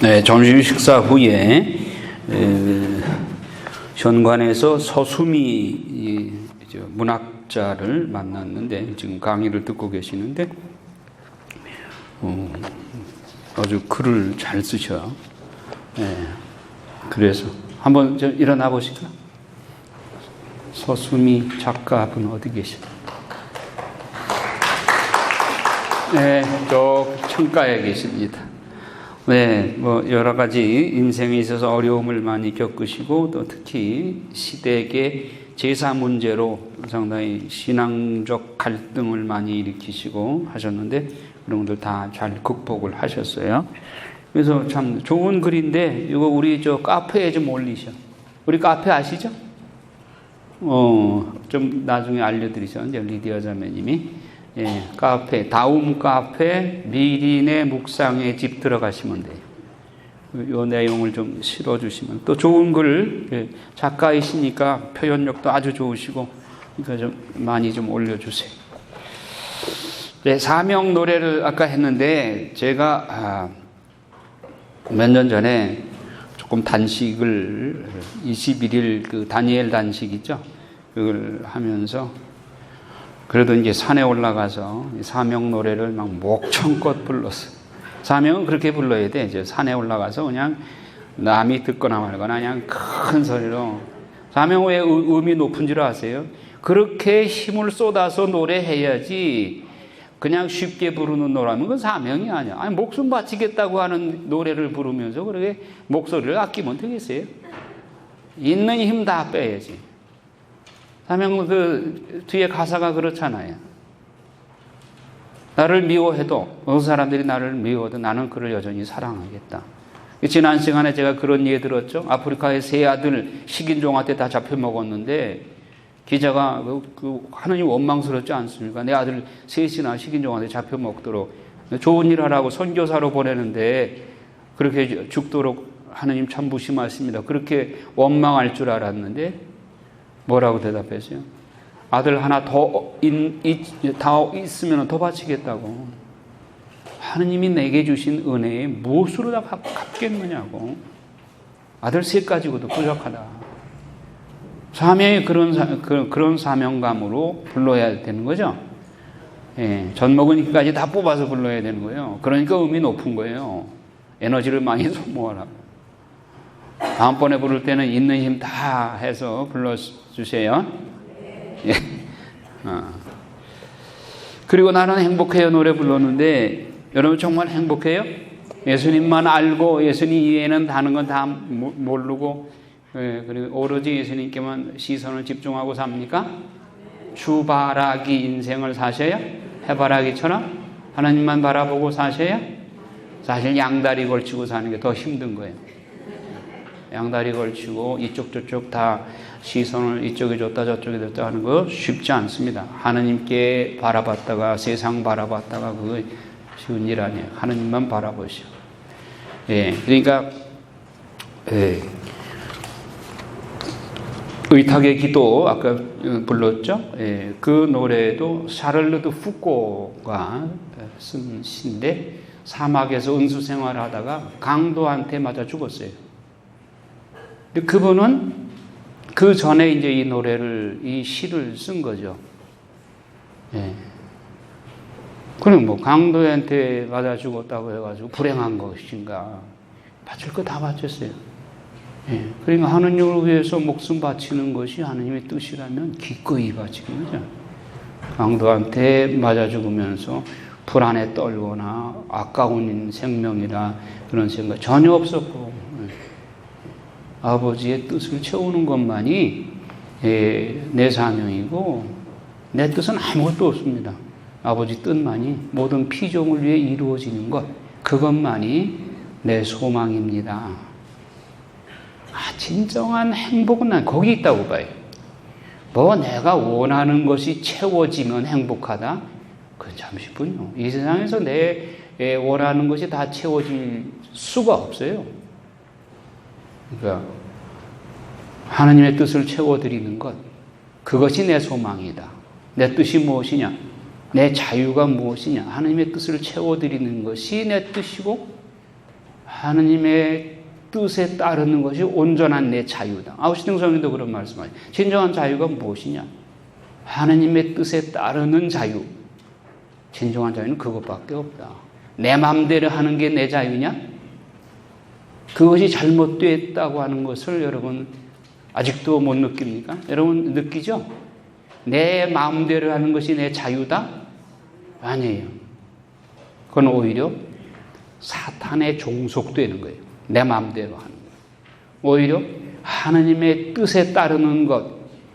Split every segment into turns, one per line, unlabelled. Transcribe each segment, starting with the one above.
네, 점심 식사 후에 현관에서 서수미 문학자를 만났는데 지금 강의를 듣고 계시는데 아주 글을 잘 쓰셔요. 네, 그래서 한번 일어나 보실까? 서수미 작가분 어디 계시나? 네, 저 창가에 계십니다. 네, 여러 가지 인생에 있어서 어려움을 많이 겪으시고 또 특히 시댁의 제사 문제로 상당히 신앙적 갈등을 많이 일으키시고 하셨는데 그런 것들 다 잘 극복을 하셨어요. 그래서 참 좋은 글인데 이거 우리 저 카페에 좀 올리셔. 우리 카페 아시죠? 좀 나중에 알려드리죠. 이제 리디아 자매님이. 예, 카페, 다움 카페, 미린의 묵상의 집 들어가시면 돼요. 이 내용을 좀 실어주시면. 또 좋은 글, 작가이시니까 표현력도 아주 좋으시고, 그러니까 좀 많이 좀 올려주세요. 네, 사명 노래를 아까 했는데, 제가 몇 년 전에 조금 단식을, 21일 그 다니엘 단식 있죠? 그걸 하면서, 그래도 이제 산에 올라가서 사명 노래를 막 목청껏 불렀어. 사명은 그렇게 불러야 돼. 이제 산에 올라가서 그냥 남이 듣거나 말거나 그냥 큰 소리로. 사명 왜 음이 높은 줄 아세요? 그렇게 힘을 쏟아서 노래해야지 그냥 쉽게 부르는 노래면 그건 사명이 아니야. 아니, 목숨 바치겠다고 하는 노래를 부르면서 그렇게 목소리를 아끼면 되겠어요? 있는 힘 다 빼야지. 사명 그 뒤에 가사가 그렇잖아요. 나를 미워해도 어느 사람들이 나를 미워도 나는 그를 여전히 사랑하겠다. 지난 시간에 제가 그런 얘기 들었죠. 아프리카의 세 아들 식인종한테 다 잡혀 먹었는데 기자가 하느님 원망스럽지 않습니까? 내 아들 셋이나 식인종한테 잡혀 먹도록 좋은 일 하라고 선교사로 보내는데 그렇게 죽도록 하느님 참 무심하십니다. 그렇게 원망할 줄 알았는데 뭐라고 대답했어요? 아들 하나 더 있으면 더 바치겠다고. 하느님이 내게 주신 은혜에 무엇으로 다 갚겠느냐고. 아들 셋 가지고도 부족하다. 사명이 그런 사명감으로 불러야 되는 거죠. 예, 젖먹으니까지 다 뽑아서 불러야 되는 거예요. 그러니까 음이 높은 거예요. 에너지를 많이 소모하라고. 다음번에 부를 때는 있는 힘 다 해서 불러주세요. 예. 그리고 나는 행복해요 노래 불렀는데 여러분 정말 행복해요? 예수님만 알고 예수님 이외에는 다른 건 다 모르고 그리고 오로지 예수님께만 시선을 집중하고 삽니까? 주바라기 인생을 사셔요? 해바라기처럼 하나님만 바라보고 사셔요? 사실 양다리 걸치고 사는 게 더 힘든 거예요. 양다리 걸치고 이쪽 저쪽 다 시선을 이쪽에 줬다 저쪽에 줬다 하는 거 쉽지 않습니다. 하나님께 바라봤다가 세상 바라봤다가 그거 쉬운 일 아니에요. 하나님만 바라보시오. 예, 그러니까 의탁의 기도 아까 불렀죠. 예, 그 노래도 샤를르드 푸코가 쓴 시인데 사막에서 은수 생활하다가 강도한테 맞아 죽었어요. 근데 그분은 그 전에 이제 이 시를 쓴 거죠. 예. 그럼 강도한테 맞아 죽었다고 해가지고 불행한 것인가? 바칠 거 다 바쳤어요. 예. 그러니까 하느님을 위해서 목숨 바치는 것이 하느님의 뜻이라면 기꺼이 바치는 거죠. 강도한테 맞아 죽으면서 불안에 떨거나 아까운 생명이라 그런 생각 전혀 없었고, 아버지의 뜻을 채우는 것만이 내 사명이고 내 뜻은 아무것도 없습니다. 아버지 뜻만이 모든 피조물 위해 이루어지는 것 그것만이 내 소망입니다. 진정한 행복은 난 거기 있다고 봐요. 내가 원하는 것이 채워지면 행복하다? 그건 잠시뿐요. 이 세상에서 내 원하는 것이 다 채워질 수가 없어요. 그러니까 하나님의 뜻을 채워드리는 것 그것이 내 소망이다. 내 뜻이 무엇이냐? 내 자유가 무엇이냐? 하나님의 뜻을 채워드리는 것이 내 뜻이고 하느님의 뜻에 따르는 것이 온전한 내 자유다. 아우스틴 성경도 그런 말씀하죠. 진정한 자유가 무엇이냐? 하느님의 뜻에 따르는 자유. 진정한 자유는 그것밖에 없다. 내 마음대로 하는 게 내 자유냐? 그것이 잘못됐다고 하는 것을 여러분 아직도 못 느낍니까? 여러분 느끼죠? 내 마음대로 하는 것이 내 자유다? 아니에요. 그건 오히려 사탄의 종속되는 거예요. 내 마음대로 하는 거예요. 오히려 하나님의 뜻에 따르는 것,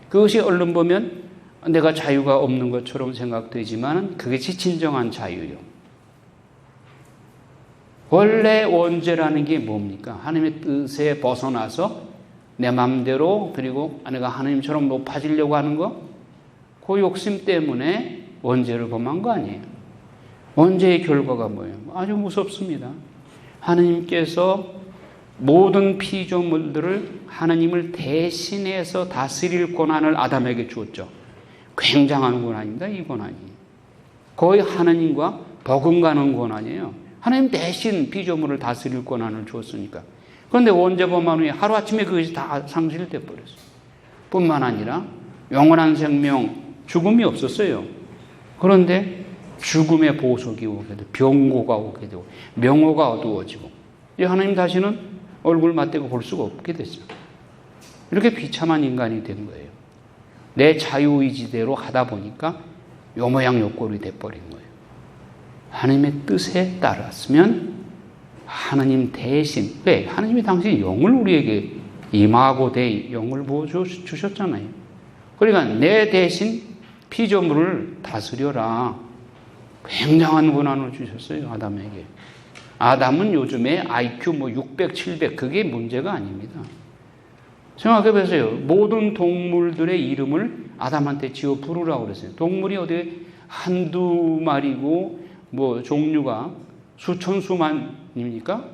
그것이 얼른 보면 내가 자유가 없는 것처럼 생각되지만 그것이 진정한 자유예요. 원래 원죄라는 게 뭡니까? 하나님의 뜻에 벗어나서 내 마음대로, 그리고 내가 하나님처럼 높아지려고 하는 거, 그 욕심 때문에 원죄를 범한 거 아니에요. 원죄의 결과가 뭐예요? 아주 무섭습니다. 하나님께서 모든 피조물들을 하나님을 대신해서 다스릴 권한을 아담에게 주었죠. 굉장한 권한입니다. 이 권한이 거의 하나님과 버금가는 권한이에요. 하나님 대신 피조물을 다스릴 권한을 주었으니까. 그런데 원죄 범한 후에 하루아침에 그것이 다 상실돼 버렸어요. 뿐만 아니라 영원한 생명, 죽음이 없었어요. 그런데 죽음의 보석이 오게 되고 병고가 오게 되고 명호가 어두워지고 하나님 다시는 얼굴 맞대고 볼 수가 없게 됐어요. 이렇게 비참한 인간이 된 거예요. 내 자유의지대로 하다 보니까 요 모양 요 꼴이 돼버린 거예요. 하나님의 뜻에 따랐으면 하나님 대신, 왜? 하나님이 당시 영을 우리에게 임하고 대 영을 부어주셨잖아요. 그러니까 내 대신 피조물을 다스려라. 굉장한 권한을 주셨어요. 아담에게. 아담은 요즘에 IQ 600, 700 그게 문제가 아닙니다. 생각해 보세요. 모든 동물들의 이름을 아담한테 지어 부르라고 그랬어요. 동물이 어디 한두 마리고 종류가 수천 수만입니까?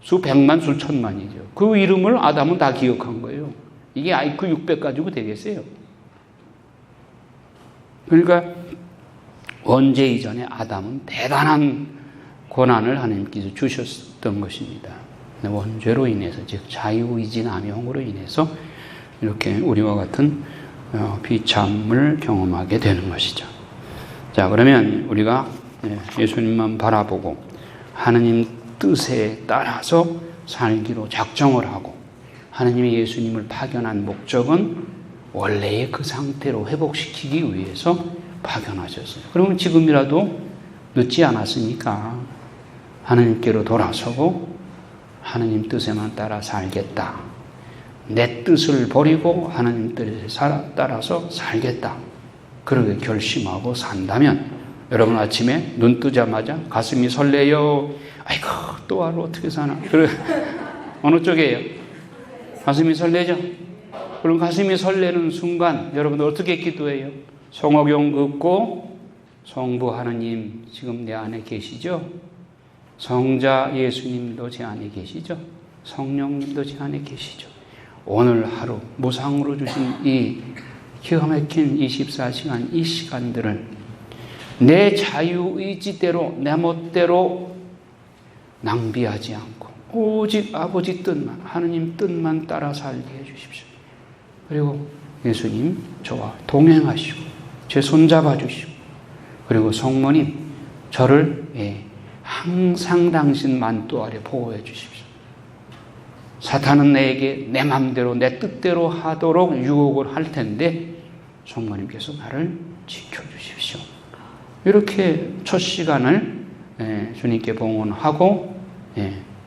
수백만 수천만이죠. 그 이름을 아담은 다 기억한 거예요. 이게 IQ 600 가지고 되겠어요? 그러니까 원죄 이전에 아담은 대단한 권한을 하나님께서 주셨던 것입니다. 원죄로 인해서, 즉 자유의지 남용으로 인해서 이렇게 우리와 같은 비참을 경험하게 되는 것이죠. 자, 그러면 우리가 예수님만 바라보고 하나님 뜻에 따라서 살기로 작정을 하고, 하나님이 예수님을 파견한 목적은 원래의 그 상태로 회복시키기 위해서 파견하셨어요. 그러면 지금이라도 늦지 않았으니까 하나님께로 돌아서고 하나님 뜻에만 따라 살겠다. 내 뜻을 버리고 하나님 뜻에 따라서 살겠다. 그렇게 결심하고 산다면 여러분 아침에 눈 뜨자마자 가슴이 설레요. 아이고 또 하루 어떻게 사나. 어느 쪽이에요? 가슴이 설레죠? 그럼 가슴이 설레는 순간 여러분 어떻게 기도해요? 성호경 긋고 성부 하느님 지금 내 안에 계시죠? 성자 예수님도 제 안에 계시죠? 성령님도 제 안에 계시죠? 오늘 하루 무상으로 주신 이 기가 막힌 24시간 이 시간들을 내 자유의지대로 내 멋대로 낭비하지 않고 오직 아버지 뜻만, 하느님 뜻만 따라 살게 해주십시오. 그리고 예수님 저와 동행하시고 제 손잡아 주시고, 그리고 성모님 저를 항상 당신 만두 아래 보호해 주십시오. 사탄은 내게 내 맘대로 내 뜻대로 하도록 유혹을 할 텐데 성모님께서 나를 지켜주십시오. 이렇게 첫 시간을 주님께 봉헌하고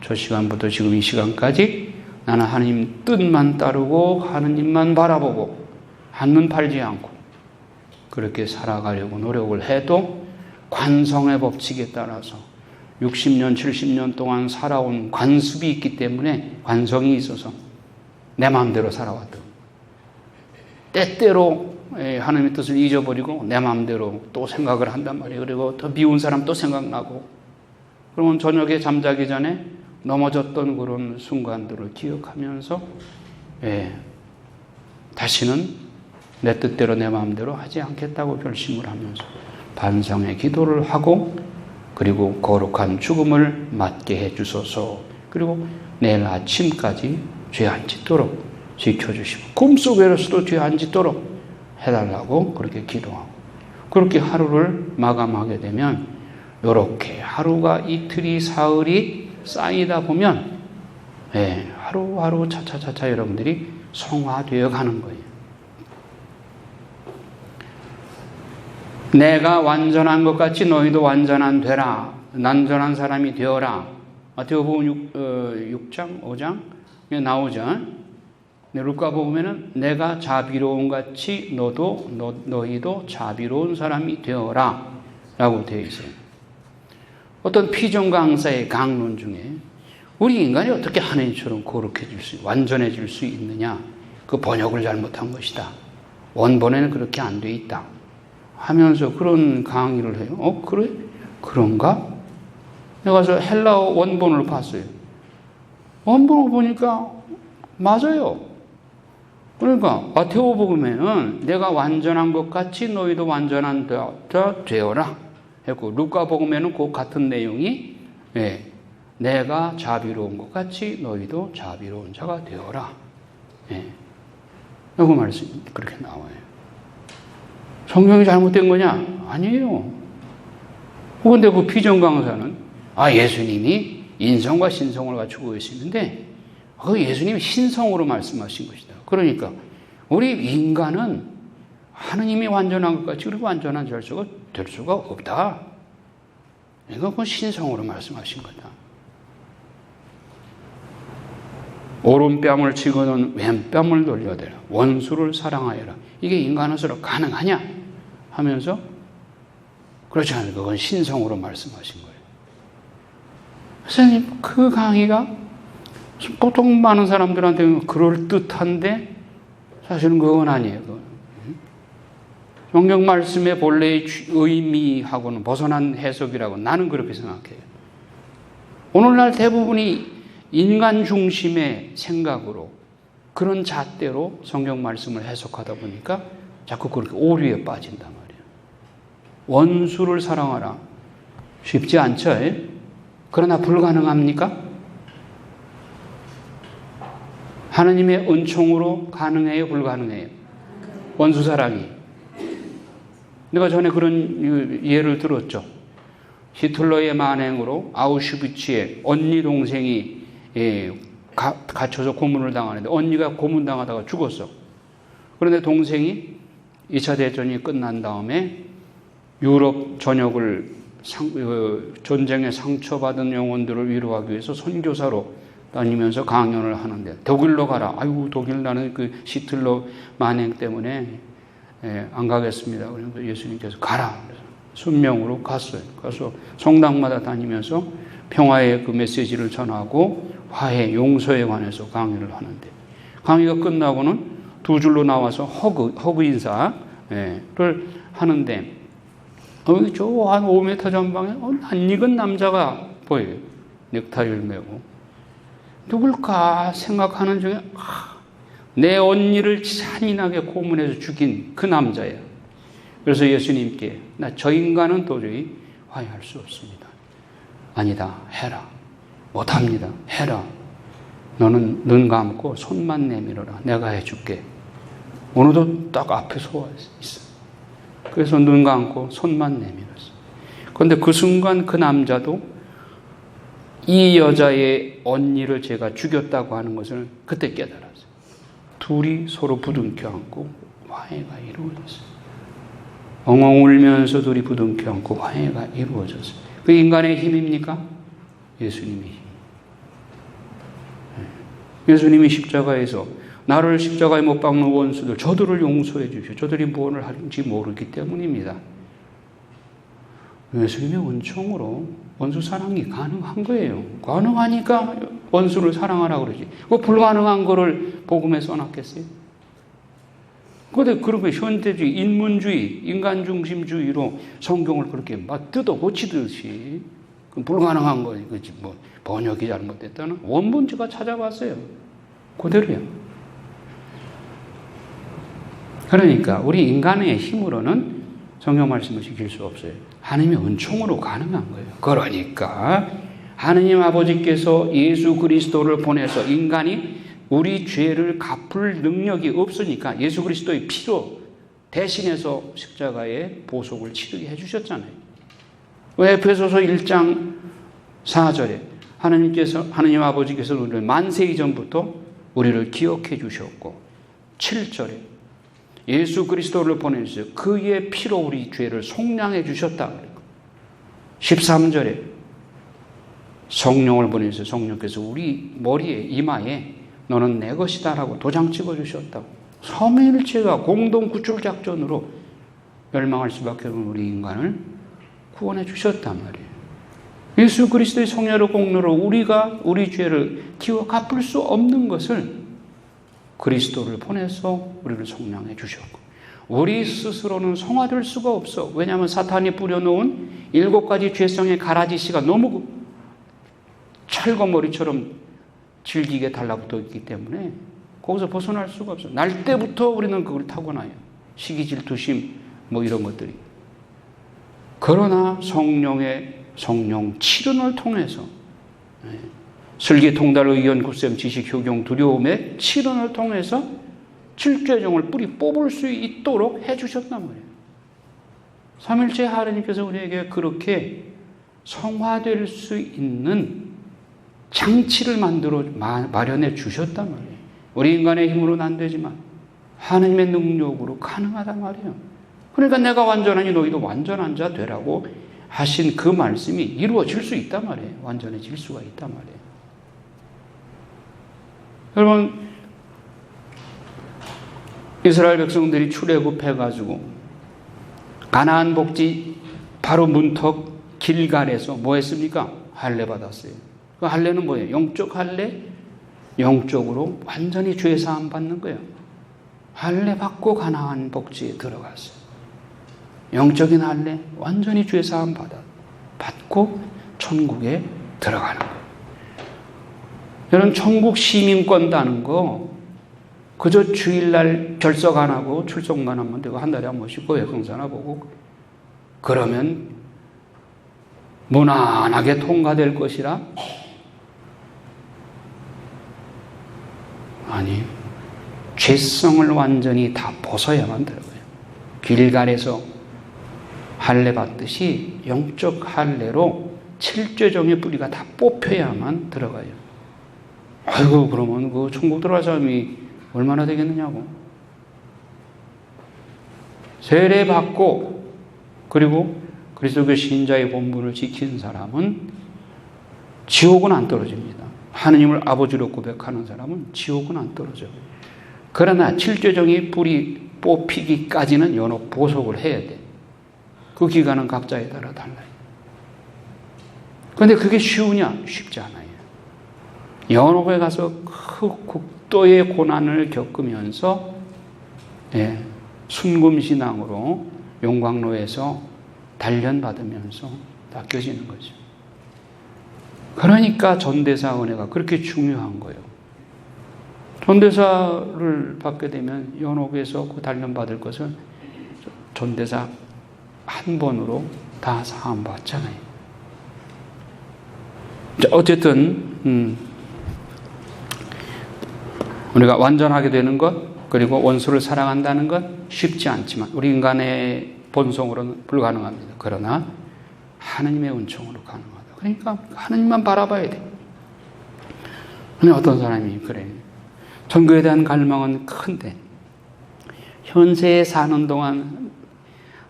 첫 시간부터 지금 이 시간까지 나는 하나님 뜻만 따르고 하느님만 바라보고 한눈 팔지 않고 그렇게 살아가려고 노력을 해도 관성의 법칙에 따라서 60년, 70년 동안 살아온 관습이 있기 때문에, 관성이 있어서 내 마음대로 살아왔던, 때때로 하나님의 뜻을 잊어버리고 내 마음대로 또 생각을 한단 말이에요. 그리고 더 미운 사람 또 생각나고, 그러면 저녁에 잠자기 전에 넘어졌던 그런 순간들을 기억하면서 다시는 내 뜻대로 내 마음대로 하지 않겠다고 결심을 하면서 반성의 기도를 하고, 그리고 거룩한 죽음을 맞게 해주소서 그리고 내일 아침까지 죄 안 짓도록 지켜주시고 꿈속에서도 죄 안 짓도록 해달라고 그렇게 기도하고 그렇게 하루를 마감하게 되면 이렇게 하루가 이틀이 사흘이 쌓이다 보면 하루하루 차차차차 여러분들이 성화되어 가는 거예요. 내가 완전한 것 같이 너희도 완전한 사람이 되어라. 마태복음 6장 5장에 나오죠. 루카복음에는 내가 자비로운 같이 너희도 자비로운 사람이 되어라 라고 되어 있어요. 어떤 피정 강사의 강론 중에 우리 인간이 어떻게 하나님처럼 완전해질 수 있느냐, 그 번역을 잘못한 것이다. 원본에는 그렇게 안 돼 있다 하면서 그런 강의를 해요. 그래? 그런가? 내가 가서 헬라어 원본을 봤어요. 원본을 보니까 맞아요. 그러니까 마태복음에는 내가 완전한 것 같이 너희도 완전한 자 되어라 했고, 루카복음에는 그 같은 내용이 내가 자비로운 것 같이 너희도 자비로운 자가 되어라. 그 말씀이 그렇게 나와요. 성경이 잘못된 거냐? 아니에요. 그런데 그 피정 강사는 예수님이 인성과 신성을 갖추고 계시는데 그 예수님이 신성으로 말씀하신 것이다. 그러니까 우리 인간은 하느님이 완전한 것 같이 그리고 완전한 절수가 될 수가 없다. 이거 그 신성으로 말씀하신 거다. 오른뺨을 치고는 왼뺨을 돌려대라. 원수를 사랑하여라. 이게 인간으로서 가능하냐? 하면서 그렇지 않아요. 그건 신성으로 말씀하신 거예요. 선생님, 그 강의가 보통 많은 사람들한테는 그럴듯한데 사실은 그건 아니에요. 성경 말씀의 본래의 의미하고는 벗어난 해석이라고 나는 그렇게 생각해요. 오늘날 대부분이 인간 중심의 생각으로 그런 잣대로 성경 말씀을 해석하다 보니까 자꾸 그렇게 오류에 빠진단 말이에요. 원수를 사랑하라. 쉽지 않죠? 그러나 불가능합니까? 하나님의 은총으로 가능해요? 불가능해요? 원수 사랑이. 내가 전에 그런 예를 들었죠. 히틀러의 만행으로 아우슈비츠에 언니 동생이 갇혀서 고문을 당하는데 언니가 고문당하다가 죽었어. 그런데 동생이 2차 대전이 끝난 다음에 유럽 전역을 전쟁에 상처받은 영혼들을 위로하기 위해서 선교사로 다니면서 강연을 하는데 독일로 가라. 아이고 독일 나는 그 히틀러 만행 때문에 안 가겠습니다. 그래서 예수님께서 가라. 순명으로 갔어요. 가서 성당마다 다니면서 평화의 그 메시지를 전하고 화해, 용서에 관해서 강의를 하는데 강의가 끝나고는 두 줄로 나와서 허그 인사를 하는데 저 한 5m 전방에 낯익은 남자가 보여요. 넥타이를 메고. 누굴까 생각하는 중에 내 언니를 잔인하게 고문해서 죽인 그 남자예요. 그래서 예수님께 나 저 인간은 도저히 화해할 수 없습니다. 아니다. 해라. 못합니다. 해라. 너는 눈 감고 손만 내밀어라. 내가 해줄게. 오늘도 딱 앞에 서 있어. 그래서 눈 감고 손만 내밀었어. 그런데 그 순간 그 남자도 이 여자의 언니를 제가 죽였다고 하는 것을 그때 깨달았어요. 둘이 서로 부둥켜 안고 화해가 이루어졌어요. 엉엉 울면서 둘이 부둥켜 안고 화해가 이루어졌어요. 그 인간의 힘입니까? 예수님의 힘. 예수님이 십자가에서 나를 십자가에 못 박는 원수들 저들을 용서해 주시오. 저들이 무엇을 하는지 모르기 때문입니다. 예수님의 은총으로 원수 사랑이 가능한 거예요. 가능하니까 원수를 사랑하라고 그러지. 그 불가능한 거를 복음에 써놨겠어요? 그런데 그렇게 현대주의, 인문주의, 인간중심주의로 성경을 그렇게 막 뜯어 고치듯이 불가능한 거지. 뭐 번역이 잘못됐다는 원본 제가 찾아봤어요. 그대로요. 그러니까 우리 인간의 힘으로는 성경 말씀을 지킬 수 없어요. 하나님의 은총으로 가능한 거예요. 그러니까 하느님 아버지께서 예수 그리스도를 보내서 인간이 우리 죄를 갚을 능력이 없으니까 예수 그리스도의 피로 대신해서 십자가의 보속을 치르게 해주셨잖아요. 에베소서 1장 4절에 하느님 아버지께서 우리를 만세 이전부터 우리를 기억해 주셨고, 7절에 예수 그리스도를 보내주셔서 그의 피로 우리 죄를 속량해 주셨다. 13절에 성령을 보내주셔서 성령께서 우리 머리에 이마에 너는 내 것이다라고 도장 찍어주셨다고. 삼위일체가 공동 구출 작전으로 멸망할 수밖에 없는 우리 인간을 구원해 주셨단 말이에요. 예수 그리스도의 성령의 공로로 우리가 우리 죄를 기워 갚을 수 없는 것을 그리스도를 보내서 우리를 속량해 주셨고, 우리 스스로는 성화될 수가 없어. 왜냐하면 사탄이 뿌려놓은 7가지 죄성의 가라지씨가 너무 철거머리처럼 질기게 달라붙어 있기 때문에 거기서 벗어날 수가 없어. 날 때부터 우리는 그걸 타고나요. 시기, 질투심 이런 것들이. 그러나 성령의 성령 치른을 통해서 슬기, 통달, 의견, 굳셈, 지식, 효경, 두려움의 치른을 통해서 질죄정을 뿌리 뽑을 수 있도록 해주셨단 말이에요. 삼일체 하나님께서 우리에게 그렇게 성화될 수 있는 장치를 만들어 마련해 주셨단 말이에요. 우리 인간의 힘으로는 안 되지만 하나님의 능력으로 가능하단 말이에요. 그러니까 내가 완전하니 너희도 완전한 자 되라고 하신 그 말씀이 이루어질 수 있단 말이에요. 완전해질 수가 있단 말이에요. 여러분, 이스라엘 백성들이 출애굽해가지고 가나안 복지 바로 문턱 길갈에서 뭐 했습니까? 할례 받았어요. 그 할례는 뭐예요? 영적 할례? 영적으로 완전히 죄사함 받는 거예요. 할례 받고 가나안 복지에 들어갔어요. 영적인 할례, 완전히 죄사함 받고 천국에 들어가는 거예요. 여러분, 천국 시민권 따는 거 그저 주일날 결석 안 하고 출석만 하면 되고 한 달에 한 번씩 고해성사나 보고 그러면 무난하게 통과될 것이라? 아니, 죄성을 완전히 다 벗어야만 들어가요. 길갈에서 할례 받듯이 영적 할례로 칠죄정의 뿌리가 다 뽑혀야만 들어가요. 아이고, 그러면 그 천국 들어갈 사람이 얼마나 되겠느냐고. 세례 받고 그리고 그리스도의 신자의 본분을 지킨 사람은 지옥은 안 떨어집니다. 하느님을 아버지로 고백하는 사람은 지옥은 안 떨어져요. 그러나 칠죄정의 뿌리 뽑히기까지는 연옥 보석을 해야 돼. 그 기간은 각자에 따라 달라요. 그런데 그게 쉬우냐? 쉽지 않아요. 연옥에 가서 그 극도의 고난을 겪으면서 순금신앙으로 용광로에서 단련받으면서 닦여지는 거죠. 그러니까 전대사 은혜가 그렇게 중요한 거예요. 전대사를 받게 되면 연옥에서 그 단련받을 것을 전대사 한 번으로 다 사함받잖아요. 어쨌든 우리가 완전하게 되는 것, 그리고 원수를 사랑한다는 것 쉽지 않지만 우리 인간의 본성으로는 불가능합니다. 그러나 하느님의 은총으로 가능하다. 그러니까 하느님만 바라봐야 돼. 근데 어떤 사람이 그래. 천국에 대한 갈망은 큰데 현세에 사는 동안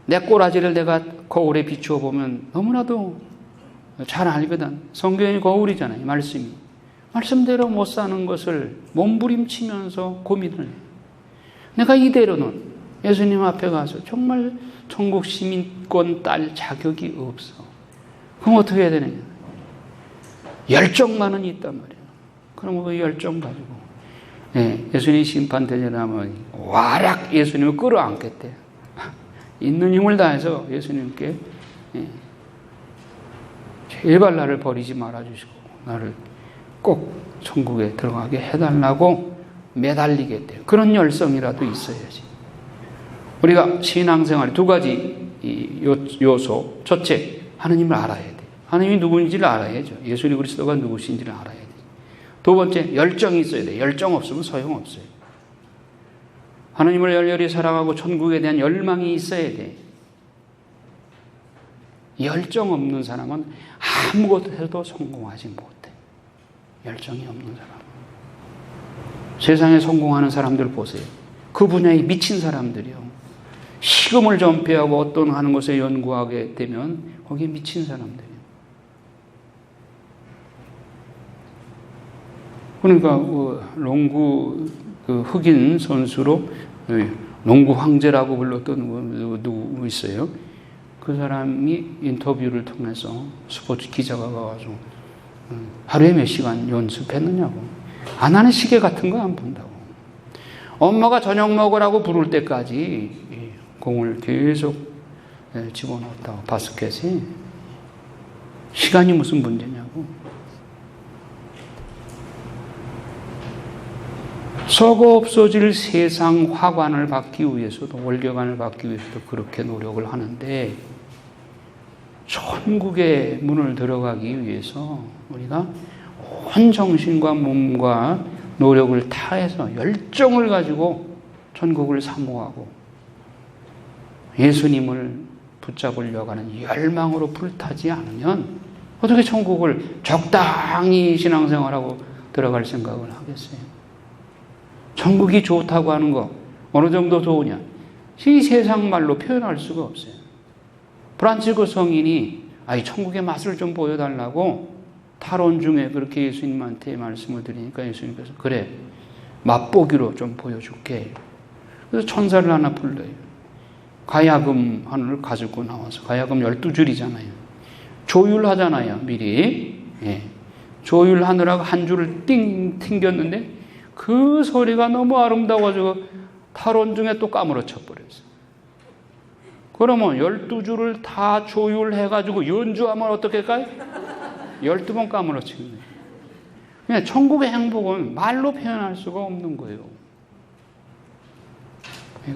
내 꼬라지를 내가 거울에 비추어 보면 너무나도 잘 알거든. 성경이 거울이잖아요. 말씀이. 말씀대로 못 사는 것을 몸부림치면서 고민을 해요. 내가 이대로는 예수님 앞에 가서 정말 천국 시민권 딸 자격이 없어. 그럼 어떻게 해야 되느냐? 열정만은 있단 말이에요. 그럼 그 열정 가지고 예수님 심판대전하면 와락 예수님을 끌어안겠대. 있는 힘을 다해서 예수님께 제발 나를 버리지 말아주시고 나를 꼭 천국에 들어가게 해달라고 매달리게 돼요. 그런 열성이라도 있어야지. 우리가 신앙생활에 두 가지 요소. 첫째, 하느님을 알아야 돼. 하나님이 누구인지를 알아야죠. 예수님 그리스도가 누구신지를 알아야 돼요. 두 번째, 열정이 있어야 돼요. 열정 없으면 소용없어요. 하나님을 열렬히 사랑하고 천국에 대한 열망이 있어야 돼. 열정 없는 사람은 아무것도 해도 성공하지 못해. 열정이 없는 사람. 세상에 성공하는 사람들 보세요. 그 분야에 미친 사람들이요. 시금을 전폐하고 어떤 하는 것에 연구하게 되면 거기에 미친 사람들이에요. 그러니까 농구 흑인 선수로 농구 황제라고 불렀던 누구 있어요. 그 사람이 인터뷰를 통해서 스포츠 기자가 가가지고 하루에 몇 시간 연습했느냐고. 안 하는 시계 같은 거 안 본다고. 엄마가 저녁 먹으라고 부를 때까지 공을 계속 집어넣었다고. 바스켓에. 시간이 무슨 문제냐고. 썩어 없어질 세상 화관을 받기 위해서도, 월계관을 받기 위해서도 그렇게 노력을 하는데, 천국의 문을 들어가기 위해서 우리가 온 정신과 몸과 노력을 다해서 열정을 가지고 천국을 사모하고 예수님을 붙잡으려고 하는 열망으로 불타지 않으면 어떻게 천국을 적당히 신앙생활하고 들어갈 생각을 하겠어요? 천국이 좋다고 하는 거 어느 정도 좋으냐? 이 세상 말로 표현할 수가 없어요. 프란치스코 성인이 천국의 맛을 좀 보여달라고 탈원 중에 그렇게 예수님한테 말씀을 드리니까 예수님께서 그래, 맛보기로 좀 보여줄게. 그래서 천사를 하나 불러요. 가야금 하나를 가지고 나와서, 가야금 12줄이잖아요. 조율하잖아요, 미리. 예. 조율하느라고 한 줄을 띵 튕겼는데 그 소리가 너무 아름다워가지고 탈원 중에 또 까무러쳐 버렸어요. 그러면 12줄을 다 조율해가지고 연주하면 어떻게 할까요? 12번 까무러치는 거예요. 그냥 천국의 행복은 말로 표현할 수가 없는 거예요.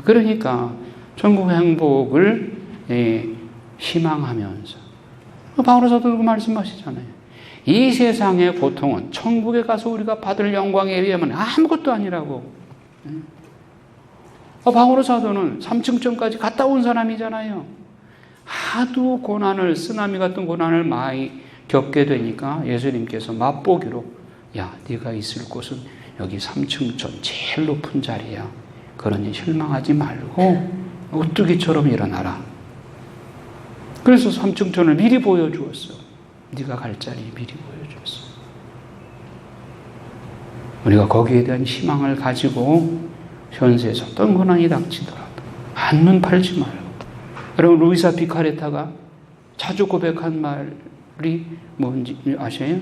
그러니까 천국의 행복을 희망하면서 바울은 사도가 말씀하시잖아요. 이 세상의 고통은 천국에 가서 우리가 받을 영광에 비하면 아무것도 아니라고. 바울 사도는 3층천까지 갔다 온 사람이잖아요. 하도 고난을, 쓰나미 같은 고난을 많이 겪게 되니까 예수님께서 맛보기로 야, 네가 있을 곳은 여기 3층천 제일 높은 자리야. 그러니 실망하지 말고 오뚜기처럼 일어나라. 그래서 3층천을 미리 보여주었어. 네가 갈 자리 미리 보여주었어. 우리가 거기에 대한 희망을 가지고 현세에서 어떤 고난이 닥치더라도 한눈 팔지 말고. 여러분 루이사 피카레타가 자주 고백한 말이 뭔지 아셔요?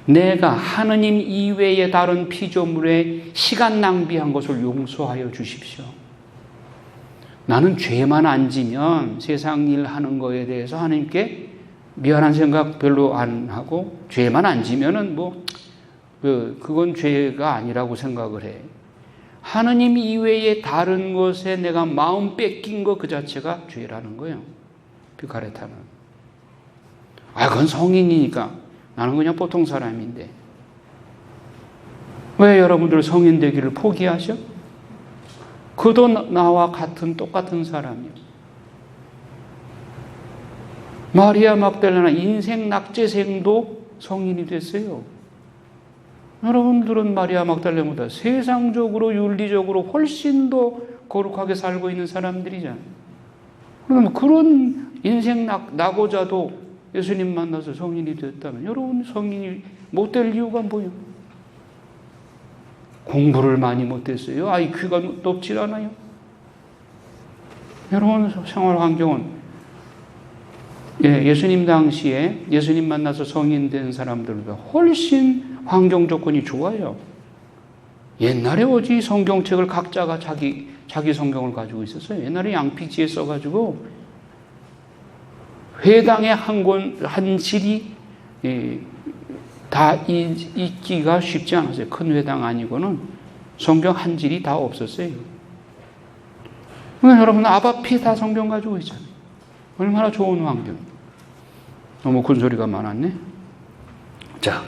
내가 하느님 이외의 다른 피조물에 시간 낭비한 것을 용서하여 주십시오. 나는 죄만 안 지면 세상 일 하는 거에 대해서 하나님께 미안한 생각 별로 안 하고 죄만 안 지면은 그건 죄가 아니라고 생각을 해. 하느님 이외의 다른 것에 내가 마음 뺏긴 것 그 자체가 죄라는 거예요. 피카레타는. 그건 성인이니까. 나는 그냥 보통 사람인데. 왜 여러분들 성인 되기를 포기하셔? 그도 나와 똑같은 사람이요. 마리아 막달라나 인생 낙제생도 성인이 됐어요. 여러분들은 마리아 막달라보다 세상적으로 윤리적으로 훨씬 더 거룩하게 살고 있는 사람들이잖아요. 그럼 그런 인생 낙오자도 예수님 만나서 성인이 됐다면 여러분 성인이 못 될 이유가 뭐예요? 공부를 많이 못했어요? IQ가 높지 않아요? 여러분 생활 환경은 예수님 당시에 예수님 만나서 성인 된 사람들보다 훨씬 환경 조건이 좋아요. 옛날에 오지 성경책을 각자가 자기 성경을 가지고 있었어요. 옛날에 양피지에 써가지고 회당에 한 질이 다 읽기가 쉽지 않았어요. 큰 회당 아니고는 성경 한 질이 다 없었어요. 그러니까 여러분 아바피 다 성경 가지고 있잖아요. 얼마나 좋은 환경. 너무 큰 소리가 많았네. 자,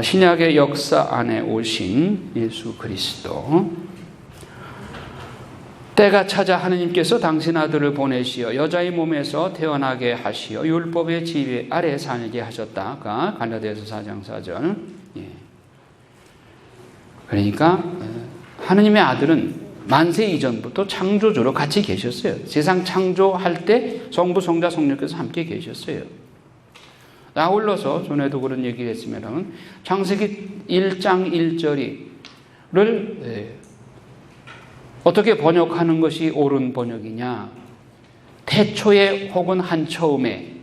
신약의 역사 안에 오신 예수 그리스도. 때가 찾아 하느님께서 당신 아들을 보내시어 여자의 몸에서 태어나게 하시어 율법의 지배 아래 살게 하셨다가 갈라디아서 4장 4절. 예. 그러니까 하느님의 아들은 만세 이전부터 창조주로 같이 계셨어요. 세상 창조할 때 성부, 성자, 성령께서 함께 계셨어요. 아울러서 전에도 그런 얘기를 했으면 창세기 1장 1절을 어떻게 번역하는 것이 옳은 번역이냐. 태초에 혹은 한처음에,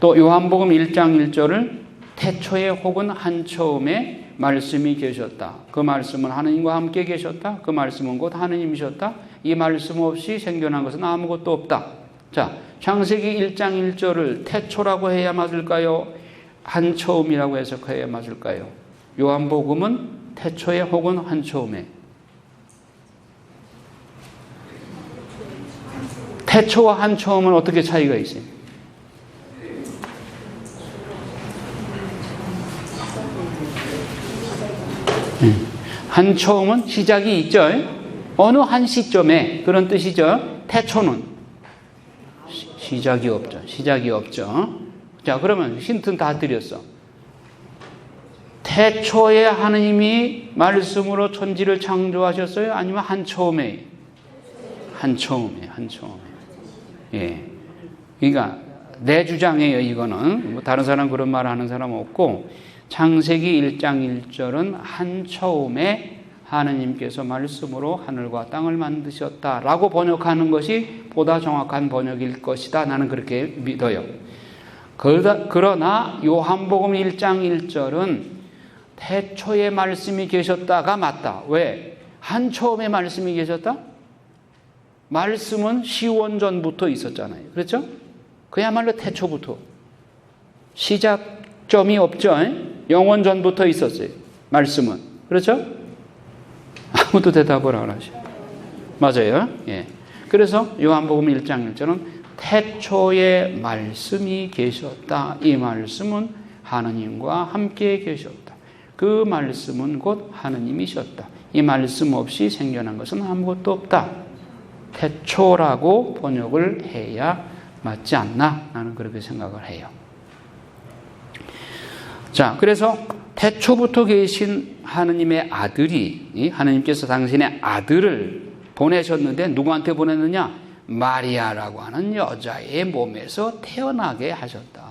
또 요한복음 1장 1절을 태초에 혹은 한처음에 말씀이 계셨다. 그 말씀은 하느님과 함께 계셨다. 그 말씀은 곧 하느님이셨다. 이 말씀 없이 생겨난 것은 아무것도 없다. 자, 창세기 1장 1절을 태초라고 해야 맞을까요? 한처음이라고 해석해야 맞을까요? 요한복음은 태초에 혹은 한처음에. 태초와 한처음은 어떻게 차이가 있어요? 한처음은 시작이 있죠. 어느 한 시점에 그런 뜻이죠. 태초는 시작이 없죠. 시작이 없죠. 자, 그러면 힌트는 다 드렸어. 태초에 하느님이 말씀으로 천지를 창조하셨어요? 아니면 한처음에? 한처음에. 예. 그러니까 내 주장이에요, 이거는. 뭐 다른 사람 그런 말 하는 사람 없고, 창세기 1장 1절은 한처음에 하느님께서 말씀으로 하늘과 땅을 만드셨다라고 번역하는 것이 보다 정확한 번역일 것이다. 나는 그렇게 믿어요. 그러나 요한복음 1장 1절은 태초에 말씀이 계셨다가 맞다. 왜? 한처음에 말씀이 계셨다? 말씀은 시원전부터 있었잖아요. 그렇죠? 그야말로 태초부터. 시작점이 없죠. 영원전부터 있었어요. 말씀은. 그렇죠? 아무도 대답을 안 하셔. 맞아요. 예. 그래서 요한복음 1장 1절은 태초에 말씀이 계셨다. 이 말씀은 하느님과 함께 계셨다. 그 말씀은 곧 하느님이셨다. 이 말씀 없이 생겨난 것은 아무것도 없다. 태초라고 번역을 해야 맞지 않나? 나는 그렇게 생각을 해요. 자, 그래서 태초부터 계신 하느님의 아들이, 하느님께서 당신의 아들을 보내셨는데 누구한테 보냈느냐? 마리아라고 하는 여자의 몸에서 태어나게 하셨다.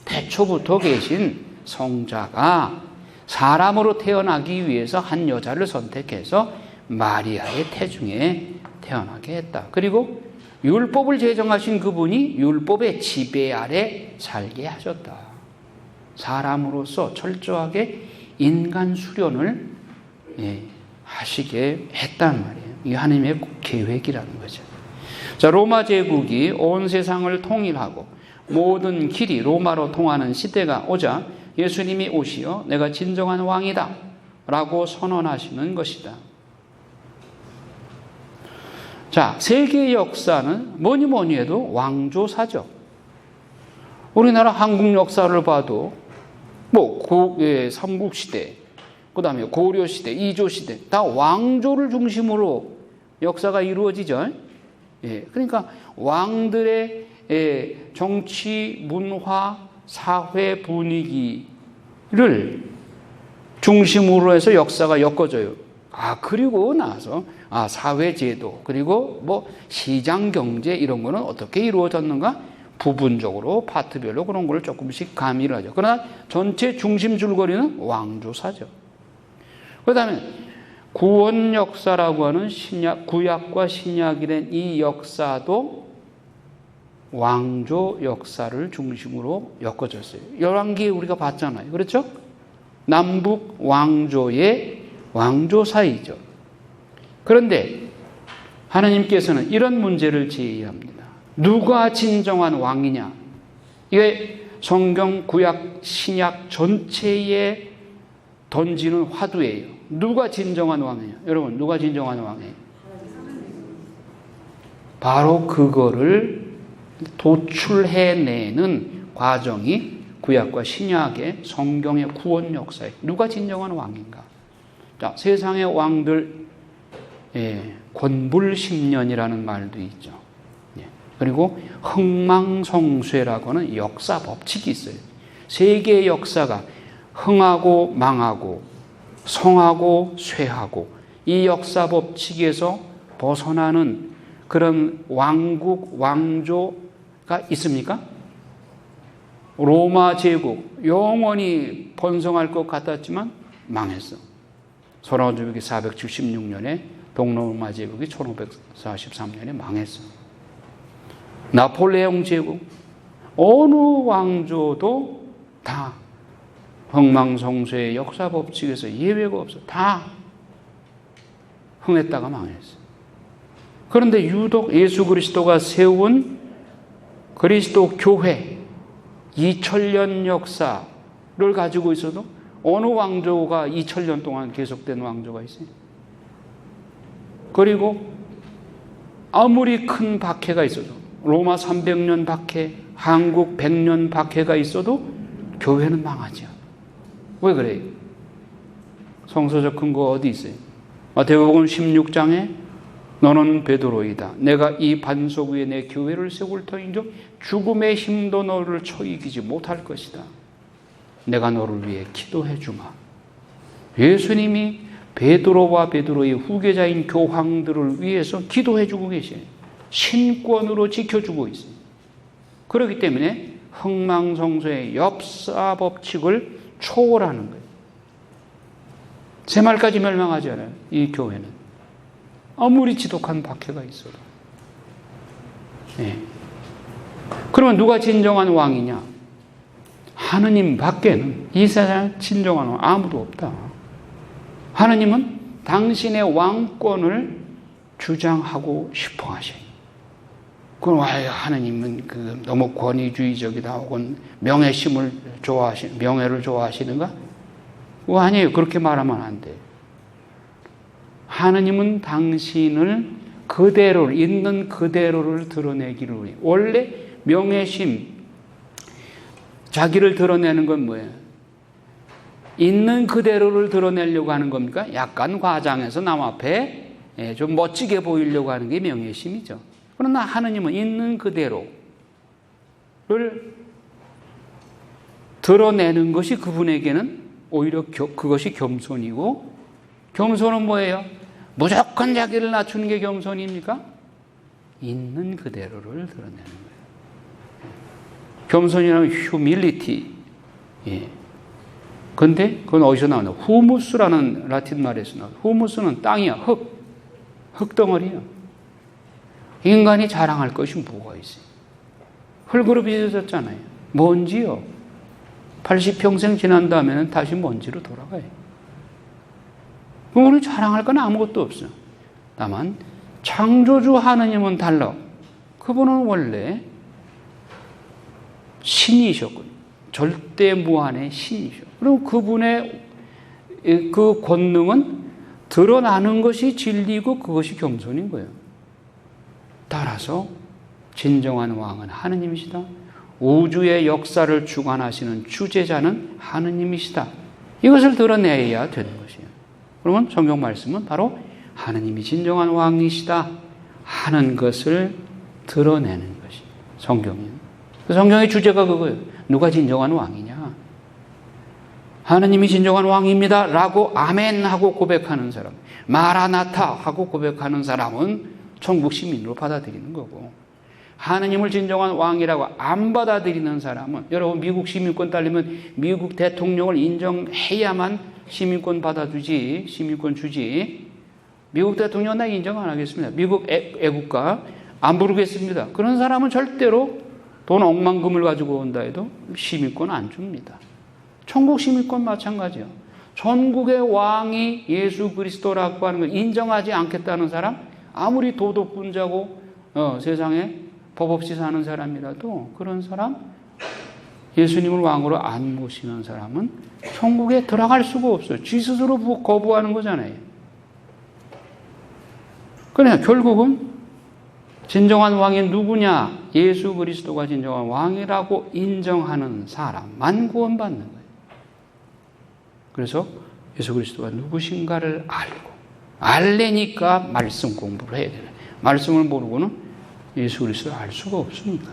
태초부터 계신 성자가 사람으로 태어나기 위해서 한 여자를 선택해서 마리아의 태중에 태어나게 했다. 그리고 율법을 제정하신 그분이 율법의 지배 아래 살게 하셨다. 사람으로서 철저하게 인간 수련을 하시게 했단 말이에요. 이게 하나님의 계획이라는 거죠. 자, 로마 제국이 온 세상을 통일하고 모든 길이 로마로 통하는 시대가 오자 예수님이 오시어 내가 진정한 왕이다 라고 선언하시는 것이다. 자, 세계의 역사는 뭐니 해도 왕조사죠. 우리나라 한국 역사를 봐도 삼국시대, 그 다음에 고려시대, 이조시대 다 왕조를 중심으로 역사가 이루어지죠. 예, 그러니까 왕들의 정치, 문화, 사회 분위기를 중심으로 해서 역사가 엮어져요. 그리고 나서 사회제도, 그리고 시장경제 이런 거는 어떻게 이루어졌는가? 부분적으로, 파트별로 그런 걸 조금씩 가미를 하죠. 그러나 전체 중심 줄거리는 왕조사죠. 그 다음에 구원 역사라고 하는 구약과 신약이 된 이 역사도 왕조 역사를 중심으로 엮어졌어요. 열왕기에 우리가 봤잖아요. 그렇죠? 남북 왕조의 왕조사이죠. 그런데 하나님께서는 이런 문제를 제기합니다. 누가 진정한 왕이냐? 이게 성경, 구약, 신약 전체에 던지는 화두예요. 누가 진정한 왕이냐? 여러분, 누가 진정한 왕이에요? 바로 그거를 도출해내는 과정이 구약과 신약의 성경의 구원 역사에 누가 진정한 왕인가? 자, 세상의 왕들 권불십년이라는 말도 있죠. 그리고 흥망성쇠라고 하는 역사 법칙이 있어요. 세계의 역사가 흥하고 망하고 성하고 쇠하고 이 역사 법칙에서 벗어나는 그런 왕국, 왕조가 있습니까? 로마 제국 영원히 번성할 것 같았지만 망했어. 소로마 제국이 476년에 동로마 제국이 1543년에 망했어. 나폴레옹 제국 어느 왕조도 다 흥망성쇠의 역사 법칙에서 예외가 없어. 다 흥했다가 망했어. 그런데 유독 예수 그리스도가 세운 그리스도 교회 2000년 역사를 가지고 있어도 어느 왕조가 2000년 동안 계속된 왕조가 있어요? 그리고 아무리 큰 박해가 있어도 로마 300년 박해, 한국 100년 박해가 있어도 교회는 망하죠. 왜 그래요? 성서적 근거 어디 있어요? 마태복음 16장에 너는 베드로이다. 내가 이 반석 위에 내 교회를 세울 터인즉 죽음의 힘도 너를 쳐 이기지 못할 것이다. 내가 너를 위해 기도해 주마. 예수님이 베드로와 베드로의 후계자인 교황들을 위해서 기도해 주고 계셔요. 신권으로 지켜주고 있어요. 그렇기 때문에 흥망성쇠의 역사 법칙을 초월하는 거예요. 새말까지 멸망하지 않아요. 이 교회는. 아무리 지독한 박해가 있어도. 네. 그러면 누가 진정한 왕이냐? 하느님 밖에는 이 세상에 진정한 왕 아무도 없다. 하느님은 당신의 왕권을 주장하고 싶어 하셔요. 그럼 하느님은 너무 권위주의적이다 혹은 명예를 좋아하시는가? 아니에요. 그렇게 말하면 안 돼요. 하느님은 당신을 그대로 있는 그대로를 드러내기를 위해 원래 명예심 자기를 드러내는 건 뭐예요? 있는 그대로를 드러내려고 하는 겁니까? 약간 과장해서 남 앞에 좀 멋지게 보이려고 하는 게 명예심이죠. 그러나 하느님은 있는 그대로를 드러내는 것이 그분에게는 오히려 그것이 겸손이고, 겸손은 뭐예요? 무조건 자기를 낮추는 게 겸손입니까? 있는 그대로를 드러내는 거예요. 겸손이라는 humility. 예. 근데 그건 어디서 나오냐? 후무스라는 라틴 말에서 나와요. 후무스는 땅이야. 흙덩어리야. 인간이 자랑할 것이 뭐가 있어요? 흙으로 빚어졌잖아요. 먼지요. 80평생 지난 다음에는 다시 먼지로 돌아가요. 우리 자랑할 건 아무것도 없어요. 다만 창조주 하느님은 달라. 그분은 원래 신이셨거든요. 절대무한의 신이죠. 그럼 그분의 그 권능은 드러나는 것이 진리고 그것이 겸손인 거예요. 따라서 진정한 왕은 하느님이시다. 우주의 역사를 주관하시는 주재자는 하느님이시다. 이것을 드러내야 되는 것이에요. 그러면 성경 말씀은 바로 하느님이 진정한 왕이시다 하는 것을 드러내는 것이 성경이에요. 성경의 주제가 그거예요. 누가 진정한 왕이냐? 하느님이 진정한 왕입니다 라고 아멘 하고 고백하는 사람, 마라나타 하고 고백하는 사람은 천국 시민으로 받아들이는 거고, 하느님을 진정한 왕이라고 안 받아들이는 사람은, 여러분 미국 시민권 따려면 미국 대통령을 인정해야만 시민권 받아주지, 시민권 주지. 미국 대통령 나 인정 안 하겠습니다. 미국 애국가 안 부르겠습니다. 그런 사람은 절대로 돈 억만금을 가지고 온다 해도 시민권 안 줍니다. 천국 시민권 마찬가지예요. 전국의 왕이 예수 그리스도라고 하는 걸 인정하지 않겠다는 사람, 아무리 도덕분자고 세상에 법 없이 사는 사람이라도 그런 사람, 예수님을 왕으로 안 모시는 사람은 천국에 들어갈 수가 없어요. 지 스스로 거부하는 거잖아요. 그러나 결국은 진정한 왕이 누구냐? 예수 그리스도가 진정한 왕이라고 인정하는 사람만 구원받는 거예요. 그래서 예수 그리스도가 누구신가를 알래니까 말씀 공부를 해야 돼요. 말씀을 모르고는 예수 그리스도를 알 수가 없습니다.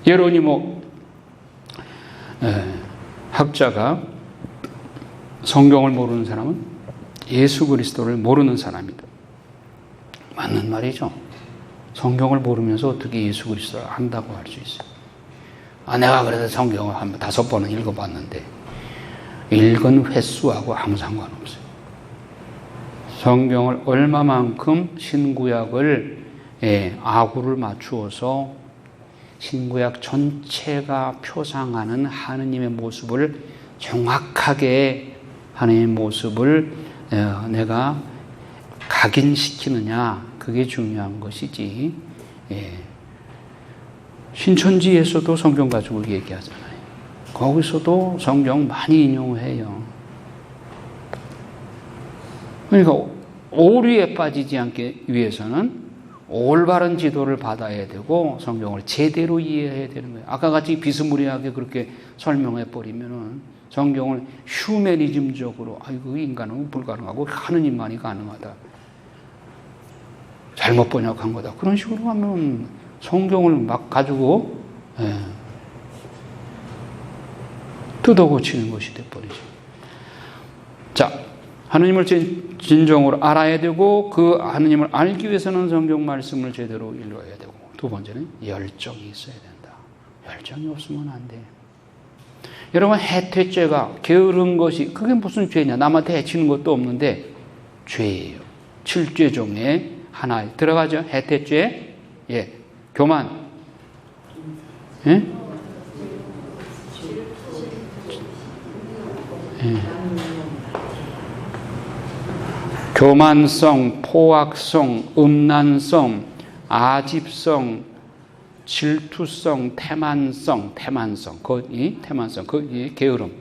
예로니모 학자가 성경을 모르는 사람은 예수 그리스도를 모르는 사람이다. 맞는 말이죠. 성경을 모르면서 어떻게 예수 그리스도를 안다고 할 수 있어요? 내가 그래도 성경을 한 5번은 읽어봤는데 읽은 횟수하고 아무 상관없어요. 성경을 얼마만큼 신구약을 아구를 맞추어서 신구약 전체가 표상하는 하느님의 모습을 정확하게 하나님의 모습을 내가 각인시키느냐, 그게 중요한 것이지. 신천지에서도 성경 가지고 얘기하잖아요. 거기서도 성경 많이 인용해요. 그러니까 오류에 빠지지 않기 위해서는 올바른 지도를 받아야 되고 성경을 제대로 이해해야 되는 거예요. 아까 같이 비스무리하게 그렇게 설명해 버리면은 성경을 휴머니즘적으로 이거 인간은 불가능하고 하느님만이 가능하다. 잘못 번역한 거다. 그런 식으로 하면 성경을 막 가지고 뜯어고치는 것이 돼버리죠. 자, 하느님을 진정으로 알아야 되고 그 하느님을 알기 위해서는 성경 말씀을 제대로 읽어야 되고, 두 번째는 열정이 있어야 된다. 열정이 없으면 안 돼. 여러분, 해태죄가 게으른 것이 그게 무슨 죄냐? 남한테 해치는 것도 없는데 죄예요. 7죄 중에 하나 들어가죠. 해태죄, 교만, 교만성, 포악성, 음란성, 아집성, 질투성, 태만성, 게으름,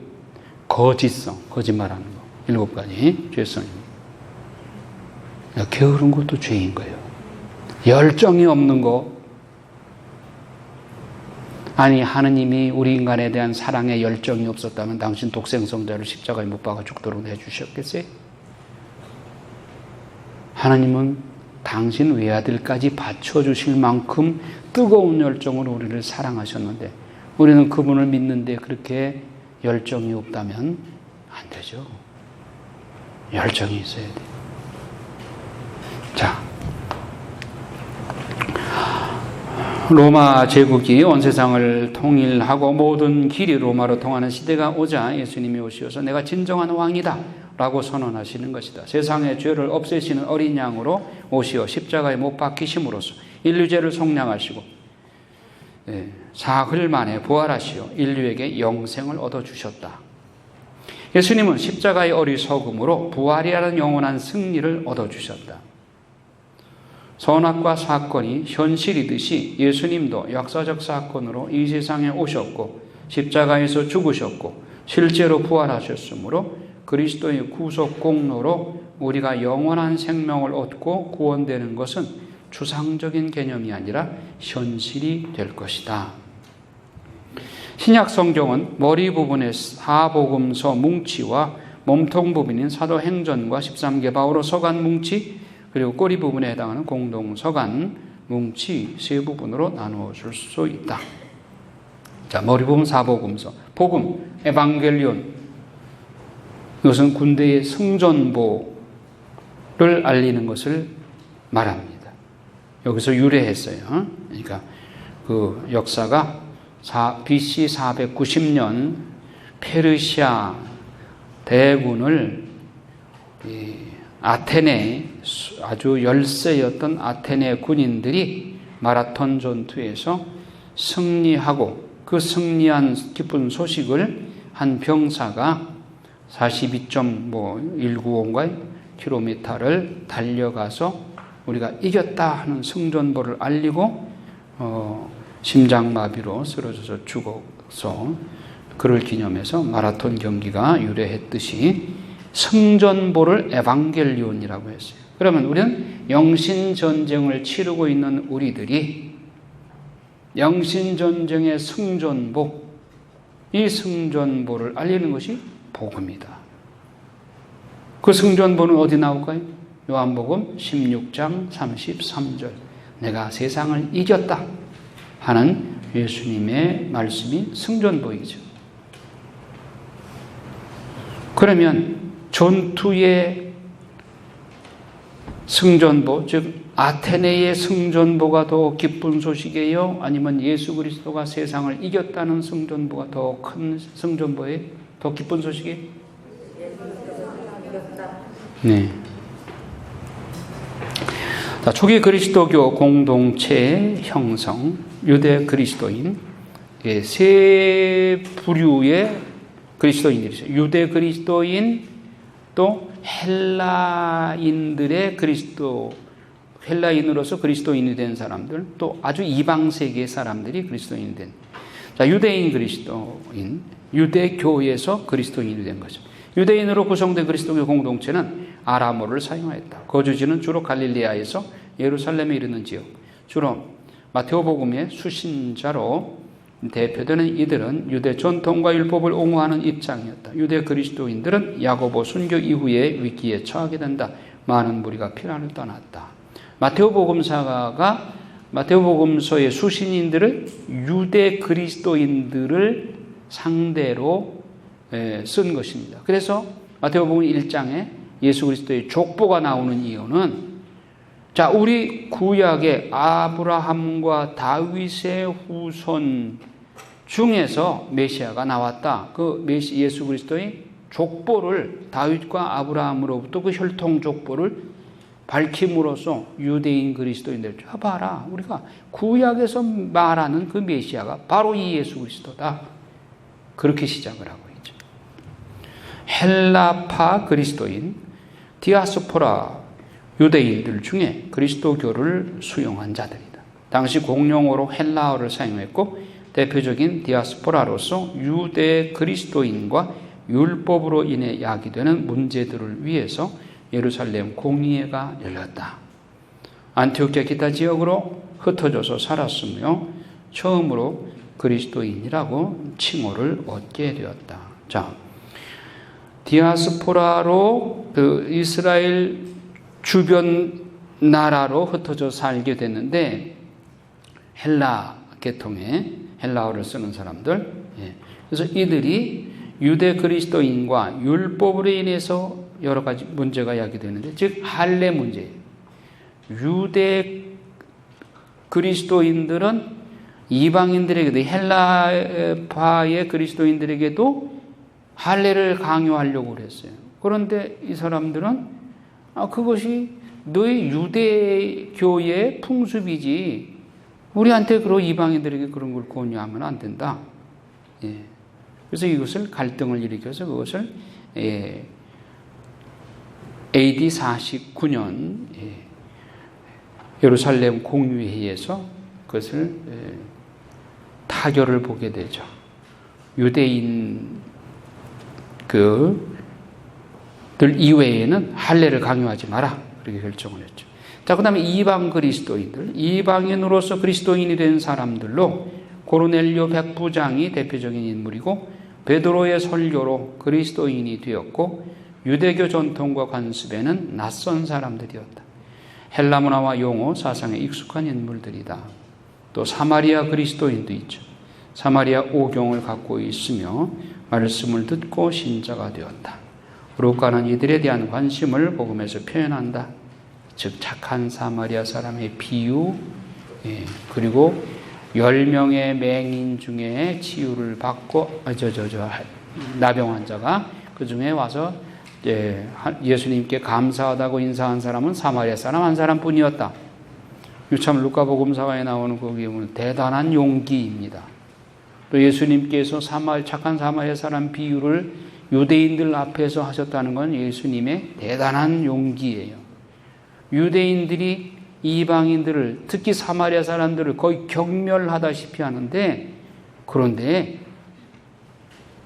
거짓성, 거짓말하는 거, 7가지 죄성입니다. 게으른 것도 죄인 거예요. 열정이 없는 거. 아니, 하느님이 우리 인간에 대한 사랑에 열정이 없었다면 당신 독생성자를 십자가에 못 박아 죽도록 내주셨겠어요? 하나님은 당신 외아들까지 바쳐주실 만큼 뜨거운 열정으로 우리를 사랑하셨는데 우리는 그분을 믿는데 그렇게 열정이 없다면 안 되죠. 열정이 있어야 돼요. 자, 로마 제국이 온 세상을 통일하고 모든 길이 로마로 통하는 시대가 오자 예수님이 오시어서 내가 진정한 왕이다 라고 선언하시는 것이다. 세상의 죄를 없애시는 어린 양으로 오시어 십자가에 못 박히심으로써 인류죄를 속량하시고 사흘 만에 부활하시어 인류에게 영생을 얻어주셨다. 예수님은 십자가의 어리석음으로 부활이라는 영원한 승리를 얻어주셨다. 선악과 사건이 현실이듯이 예수님도 역사적 사건으로 이 세상에 오셨고 십자가에서 죽으셨고 실제로 부활하셨으므로 그리스도의 구속 공로로 우리가 영원한 생명을 얻고 구원되는 것은 추상적인 개념이 아니라 현실이 될 것이다. 신약 성경은 머리 부분의 사복음서 뭉치와 몸통 부분인 사도행전과 13개 바오로 서간 뭉치 그리고 꼬리 부분에 해당하는 공동서간 뭉치 세 부분으로 나누어 줄 수 있다. 자, 머리 부분 사복음서, 복음, 에반겔리온. 이것은 군대의 승전보를 알리는 것을 말합니다. 여기서 유래했어요. 그러니까 그 역사가 BC 490년 페르시아 대군을 아테네, 아주 열세였던 아테네 군인들이 마라톤 전투에서 승리하고 그 승리한 기쁜 소식을 한 병사가 42.195km를 달려가서 우리가 이겼다 하는 승전보를 알리고 심장마비로 쓰러져서 죽어서 그를 기념해서 마라톤 경기가 유래했듯이 승전보를 에반겔리온이라고 했어요. 그러면 우리는 영신전쟁을 치르고 있는 우리들이 영신전쟁의 승전보, 이 승전보를 알리는 것이 복음이다. 그 승전보는 어디 나올까요? 요한복음 16장 33절. 내가 세상을 이겼다 하는 예수님의 말씀이 승전보이죠. 그러면 전투의 승전보, 즉 아테네의 승전보가 더 기쁜 소식이에요? 아니면 예수 그리스도가 세상을 이겼다는 승전보가 더 큰 승전보예요? 더 기쁜 소식이에요? 네. 자, 초기 그리스도교 공동체 형성, 유대 그리스도인, 세 부류의 그리스도인들이죠. 유대 그리스도인, 또 헬라인들의 헬라인으로서 그리스도인이 된 사람들, 또 아주 이방 세계 사람들이 그리스도인이 된. 자, 유대인 그리스도인, 유대교에서 그리스도인이 된 거죠. 유대인으로 구성된 그리스도교 공동체는 아람어를 사용하였다. 거주지는 주로 갈릴리아에서 예루살렘에 이르는 지역. 주로 마테오복음의 수신자로 대표되는 이들은 유대 전통과 율법을 옹호하는 입장이었다. 유대 그리스도인들은 야고보 순교 이후에 위기에 처하게 된다. 많은 무리가 피난을 떠났다. 마테오복음서의 수신인들을 유대 그리스도인들을 상대로 쓴 것입니다. 그래서 마테오복음 1장에 예수 그리스도의 족보가 나오는 이유는, 자, 우리 구약의 아브라함과 다윗의 후손 중에서 메시아가 나왔다. 그 예수 그리스도의 족보를, 다윗과 아브라함으로부터 그 혈통 족보를 밝힘으로써 유대인 그리스도인들, 봐라, 우리가 구약에서 말하는 그 메시아가 바로 이 예수 그리스도다. 그렇게 시작을 하고 있죠. 헬라파 그리스도인, 디아스포라 유대인들 중에 그리스도교를 수용한 자들이다. 당시 공용어로 헬라어를 사용했고 대표적인 디아스포라로서 유대 그리스도인과 율법으로 인해 야기되는 문제들을 위해서 예루살렘 공의회가 열렸다. 안티오키아 기타 지역으로 흩어져서 살았으며 처음으로 그리스도인이라고 칭호를 얻게 되었다. 자, 디아스포라로 그 이스라엘 주변 나라로 흩어져 살게 됐는데, 헬라 계통의 헬라어를 쓰는 사람들, 그래서 이들이 유대 그리스도인과 율법으로 인해서 여러 가지 문제가 야기되는데, 즉 할례 문제. 유대 그리스도인들은 이방인들에게도, 헬라파의 그리스도인들에게도 할례를 강요하려고 그랬어요. 그런데 이 사람들은 그것이 너희 유대교의 풍습이지 우리한테 그런 이방인들에게 그런 걸 권유하면 안 된다. 그래서 이것을 갈등을 일으켜서 그것을 AD 49년 예루살렘 공의회에서 그것을 타결을 보게 되죠. 유대인 들 이외에는 할례를 강요하지 마라. 그렇게 결정을 했죠. 자, 그 다음에 이방 그리스도인들, 이방인으로서 그리스도인이 된 사람들로 고르넬료 백부장이 대표적인 인물이고, 베드로의 설교로 그리스도인이 되었고, 유대교 전통과 관습에는 낯선 사람들이었다. 헬라 문화와 용어, 사상에 익숙한 인물들이다. 또 사마리아 그리스도인도 있죠. 사마리아 오경을 갖고 있으며 말씀을 듣고 신자가 되었다. 루카는 이들에 대한 관심을 복음에서 표현한다. 즉 착한 사마리아 사람의 비유, 그리고 10명의 맹인 중에 치유를 받고 나병 환자가 그 중에 와서 예수님께 감사하다고 인사한 사람은 사마리아 사람 한 사람뿐이었다. 참 루카복음서에 나오는 거기에 보면 대단한 용기입니다. 또 예수님께서 착한 사마리아 사람 비유를 유대인들 앞에서 하셨다는 건 예수님의 대단한 용기예요. 유대인들이 이방인들을, 특히 사마리아 사람들을 거의 경멸하다시피 하는데, 그런데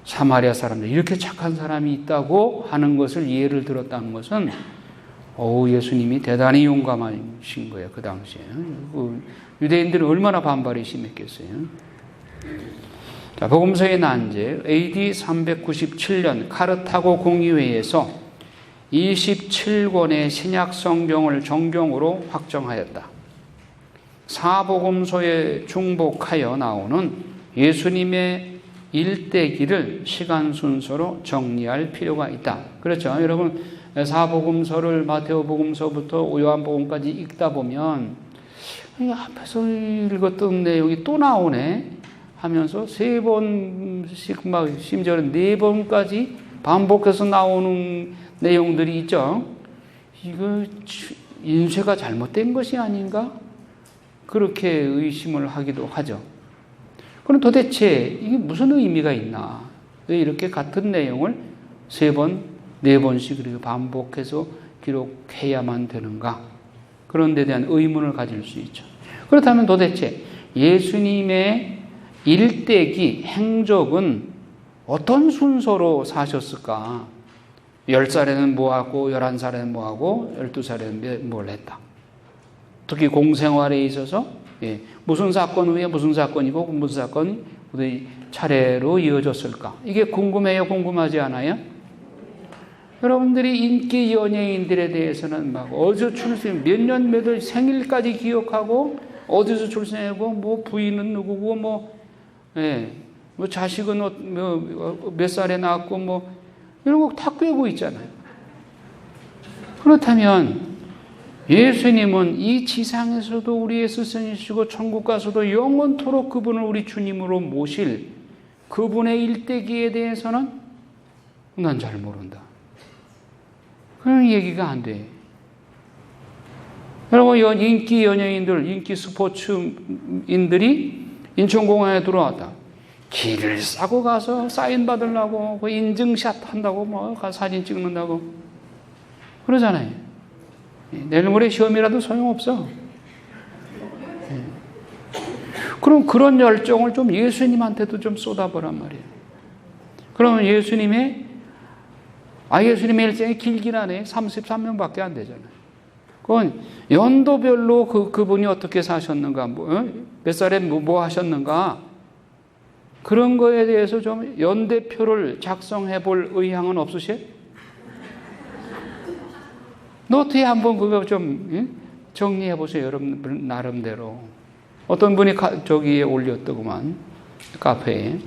사마리아 사람들, 이렇게 착한 사람이 있다고 하는 것을 예를 들었다는 것은 예수님이 대단히 용감하신 거예요. 그 당시에. 유대인들은 얼마나 반발이 심했겠어요. 자, 복음서의 난제 AD 397년 카르타고 공의회에서 27권의 신약 성경을 정경으로 확정하였다. 사복음서에 중복하여 나오는 예수님의 일대기를 시간 순서로 정리할 필요가 있다. 그렇죠. 여러분, 사복음서를 마태복음서부터 요한복음까지 읽다 보면 앞에서 읽었던 내용이 또 나오네 하면서 3번씩 막 심지어는 4번까지 반복해서 나오는 내용들이 있죠. 이거 인쇄가 잘못된 것이 아닌가? 그렇게 의심을 하기도 하죠. 그럼 도대체 이게 무슨 의미가 있나? 왜 이렇게 같은 내용을 3번, 4번씩 이렇게 반복해서 기록해야만 되는가? 그런 데 대한 의문을 가질 수 있죠. 그렇다면 도대체 예수님의 일대기 행적은 어떤 순서로 사셨을까? 10살에는 뭐하고 11살에는 뭐하고 12살에는 뭘 했다. 특히 공생활에 있어서 무슨 사건 후에 무슨 사건이고 무슨 사건이 차례로 이어졌을까? 이게 궁금해요? 궁금하지 않아요? 여러분들이 인기 연예인들에 대해서는 막 어디서 출생, 몇 년 몇 월 생일까지 기억하고 어디서 출생하고 뭐 부인은 누구고 뭐 자식은 몇 살에 낳았고 뭐 이런 거 다 꿰고 있잖아요. 그렇다면 예수님은 이 지상에서도 우리의 스승이시고 천국 가서도 영원토록 그분을 우리 주님으로 모실 그분의 일대기에 대해서는 난 잘 모른다. 그런 얘기가 안 돼. 여러분, 인기 연예인들, 인기 스포츠인들이 인천공항에 들어왔다. 길을 싸고 가서 사인 받으려고, 그 인증샷 한다고, 뭐, 가서 사진 찍는다고. 그러잖아요. 내일 모레 시험이라도 소용없어. 그럼 그런 열정을 좀 예수님한테도 좀 쏟아보란 말이에요. 그러면 예수님의 일생이 길긴 하네. 33년밖에 안 되잖아요. 그건 연도별로 그분이 어떻게 사셨는가, 몇 살에 뭐 하셨는가, 그런 거에 대해서 좀 연대표를 작성해 볼 의향은 없으세요? 노트에 한번 그거 좀 정리해 보세요. 여러분 나름대로. 어떤 분이 저기에 올렸더구만, 카페에.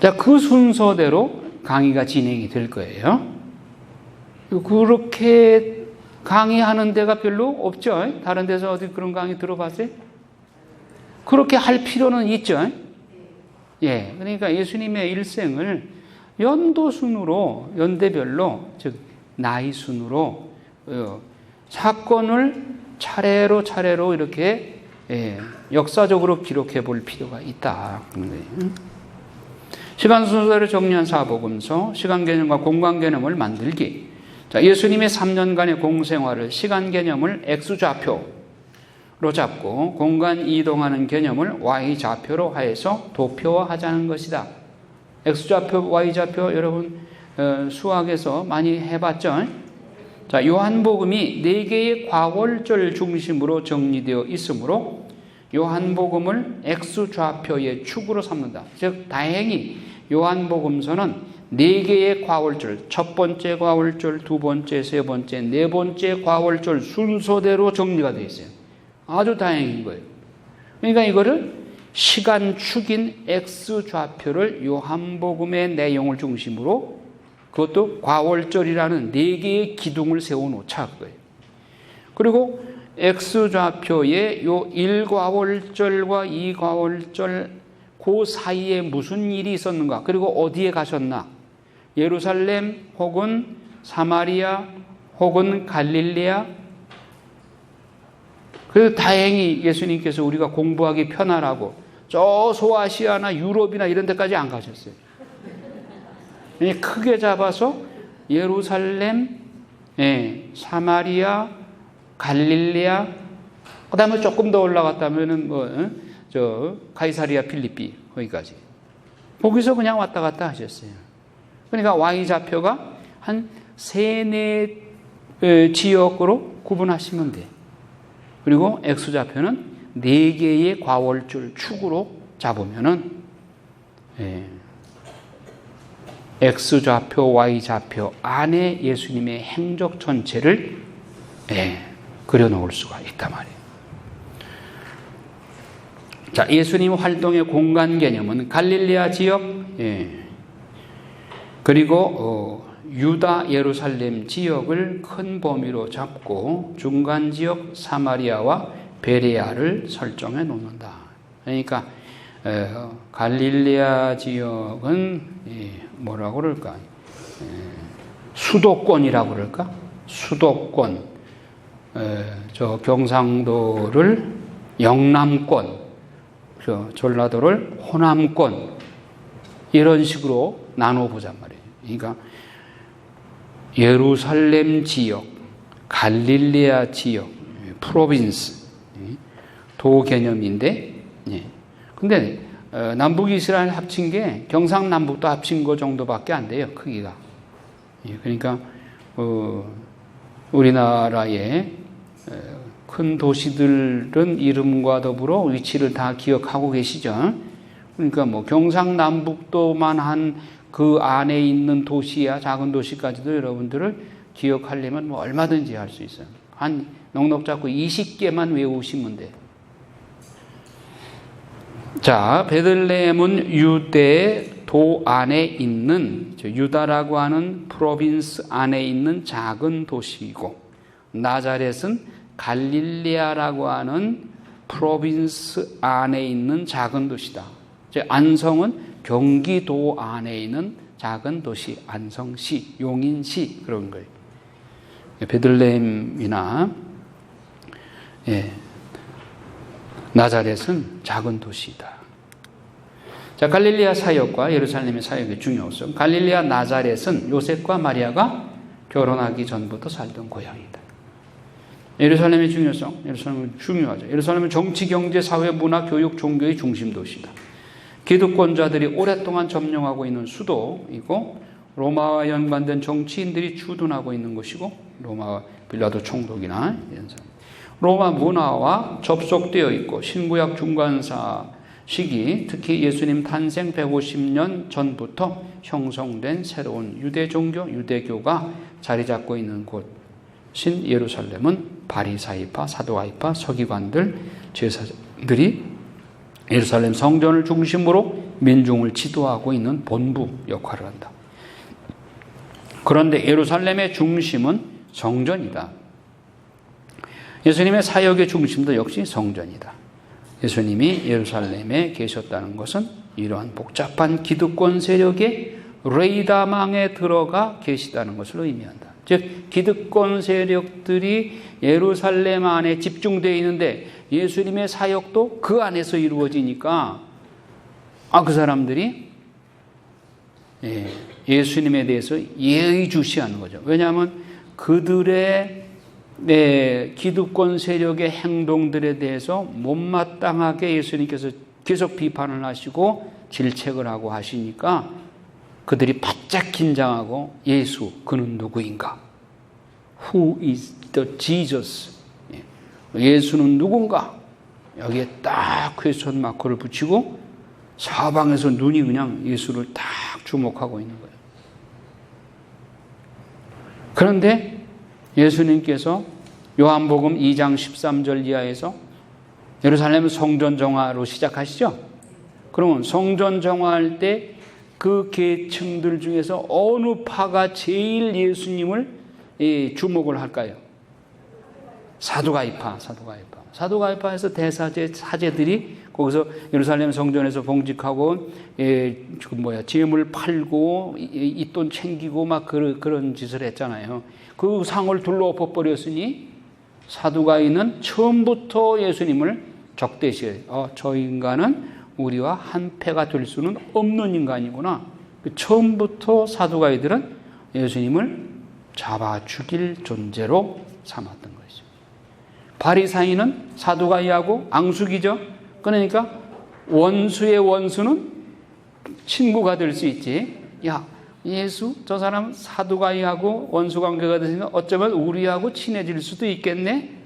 자, 그 순서대로 강의가 진행이 될 거예요. 그렇게 강의하는 데가 별로 없죠. 다른 데서 어디 그런 강의 들어봤어요? 그렇게 할 필요는 있죠. 그러니까 예수님의 일생을 연도순으로, 연대별로, 즉 나이 순으로 사건을 차례로 이렇게 역사적으로 기록해 볼 필요가 있다. 시간 순서를 정리한 사복음서, 시간 개념과 공간 개념을 만들기. 자, 예수님의 3년간의 공생활을 시간 개념을 X좌표로 잡고 공간 이동하는 개념을 Y좌표로 하여서 도표화하자는 것이다. X좌표, Y좌표 여러분 수학에서 많이 해봤죠? 자, 요한복음이 4개의 과월절 중심으로 정리되어 있으므로 요한복음을 X좌표의 축으로 삼는다. 즉 다행히 요한복음서는 4개의 과월절, 첫 번째 과월절, 두 번째, 세 번째, 네 번째 과월절 순서대로 정리가 되어 있어요. 아주 다행인 거예요. 그러니까 이거를 시간축인 X좌표를 요한복음의 내용을 중심으로, 그것도 과월절이라는 4개의 기둥을 세워놓자 그거예요. 그리고 X좌표에 요 1과월절과 2과월절 그 사이에 무슨 일이 있었는가, 그리고 어디에 가셨나, 예루살렘 혹은 사마리아 혹은 갈릴레아. 그래서 다행히 예수님께서 우리가 공부하기 편하라고 저 소아시아나 유럽이나 이런 데까지 안 가셨어요. 크게 잡아서 예루살렘, 사마리아, 갈릴레아, 그 다음에 조금 더 올라갔다면은 가이사리아 필리피, 거기까지. 거기서 그냥 왔다 갔다 하셨어요. 그러니까 Y좌표가 한 세네 지역으로 구분하시면 돼. 그리고 X좌표는 4개의 과월줄 축으로 잡으면은 X좌표, Y좌표 안에 예수님의 행적 전체를 그려놓을 수가 있단 말이에요. 자, 예수님 활동의 공간 개념은 갈릴레아 지역, 그리고 유다, 예루살렘 지역을 큰 범위로 잡고 중간 지역 사마리아와 베레아를 설정해 놓는다. 그러니까 갈릴레아 지역은 뭐라고 그럴까? 수도권이라고 그럴까? 수도권. 저 경상도를 영남권, 전라도를 호남권, 이런 식으로 나눠보잔 말이에요. 그러니까 예루살렘 지역, 갈릴레아 지역, 프로빈스, 도 개념인데, 근데 남북 이스라엘 합친 게 경상남북도 합친 거 정도밖에 안 돼요, 크기가. 그러니까 우리나라의 큰 도시들은 이름과 더불어 위치를 다 기억하고 계시죠? 그러니까 뭐 경상남북도만 한 그 안에 있는 도시야, 작은 도시까지도 여러분들을 기억하려면 뭐 얼마든지 할 수 있어요. 한 넉넉 잡고 20개만 외우시면 돼. 자, 베들레헴은 유대 도 안에 있는, 유다라고 하는 프로빈스 안에 있는 작은 도시이고, 나자렛은 갈릴레아라고 하는 프로빈스 안에 있는 작은 도시다. 안성은 경기도 안에 있는 작은 도시, 안성시, 용인시, 그런 거예요. 베들레헴이나 나자렛은 작은 도시다. 자, 갈릴레아 사역과 예루살렘의 사역의 중요성. 갈릴레아 나자렛은 요셉과 마리아가 결혼하기 전부터 살던 고향이다. 예루살렘의 중요성. 예루살렘은 중요하죠. 예루살렘은 정치, 경제, 사회, 문화, 교육, 종교의 중심 도시다. 기득권자들이 오랫동안 점령하고 있는 수도이고, 로마와 연관된 정치인들이 주둔하고 있는 것이고, 로마 빌라도 총독이나 이런 사람, 로마 문화와 접속되어 있고, 신구약 중간사 시기, 특히 예수님 탄생 150년 전부터 형성된 새로운 유대 종교, 유대교가 자리 잡고 있는 곳인 예루살렘은 바리사이파, 사두가이파, 서기관들, 제사장들이 예루살렘 성전을 중심으로 민중을 지도하고 있는 본부 역할을 한다. 그런데 예루살렘의 중심은 성전이다. 예수님의 사역의 중심도 역시 성전이다. 예수님이 예루살렘에 계셨다는 것은 이러한 복잡한 기득권 세력의 레이다망에 들어가 계시다는 것을 의미한다. 즉, 기득권 세력들이 예루살렘 안에 집중되어 있는데 예수님의 사역도 그 안에서 이루어지니까 그 사람들이 예수님에 대해서 예의주시하는 거죠. 왜냐하면 그들의 기득권 세력의 행동들에 대해서 못마땅하게 예수님께서 계속 비판을 하시고 질책을 하고 하시니까 그들이 바짝 긴장하고, 예수, 그는 누구인가? Who is the Jesus? 예수는 누군가? 여기에 딱 퀘스천 마크를 붙이고 사방에서 눈이 그냥 예수를 딱 주목하고 있는 거예요. 그런데 예수님께서 요한복음 2장 13절 이하에서 예루살렘 성전 정화로 시작하시죠? 그러면 성전 정화할 때 그 계층들 중에서 어느 파가 제일 예수님을 주목을 할까요? 사두가이파. 사두가이파에서 대사제, 사제들이 거기서 예루살렘 성전에서 봉직하고, 재물 팔고, 이 돈 챙기고 막 그런 짓을 했잖아요. 그 상을 둘러 엎어버렸으니 사두가이는 처음부터 예수님을 적대시해요. 저 인간은 우리와 한패가 될 수는 없는 인간이구나. 처음부터 사두가이들은 예수님을 잡아 죽일 존재로 삼았던 것이죠. 바리사이는 사두가이하고 앙숙이죠. 그러니까 원수의 원수는 친구가 될 수 있지. 야, 예수? 저 사람 사두가이하고 원수관계가 되니까 어쩌면 우리하고 친해질 수도 있겠네?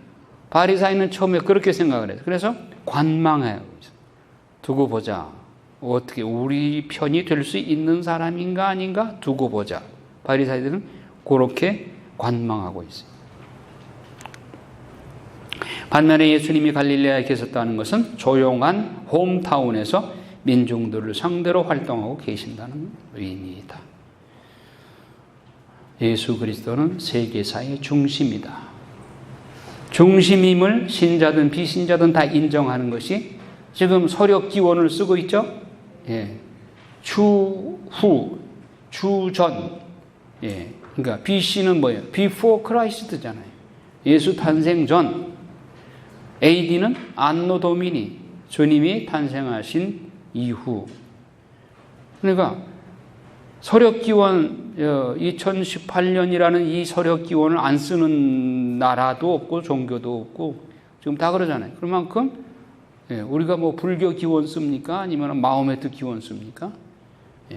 바리사이는 처음에 그렇게 생각을 해요. 그래서 관망해요. 두고 보자. 어떻게 우리 편이 될 수 있는 사람인가 아닌가? 두고 보자. 바리사이들은 그렇게 관망하고 있어요. 반면에 예수님이 갈릴레아에 계셨다는 것은 조용한 홈타운에서 민중들을 상대로 활동하고 계신다는 의미이다. 예수 그리스도는 세계사의 중심이다. 중심임을 신자든 비신자든 다 인정하는 것이 지금 서력 기원을 쓰고 있죠. 예. 주후, 주전. 예. 그러니까 BC는 뭐예요? Before Christ잖아요. 예수 탄생 전. AD는 안노 도미니, 주님이 탄생하신 이후. 그러니까 서력기원 2018년이라는 이 서력기원을 안 쓰는 나라도 없고 종교도 없고 지금 다 그러잖아요. 그만큼 우리가 뭐 불교 기원 씁니까? 아니면 마호메트 기원 씁니까?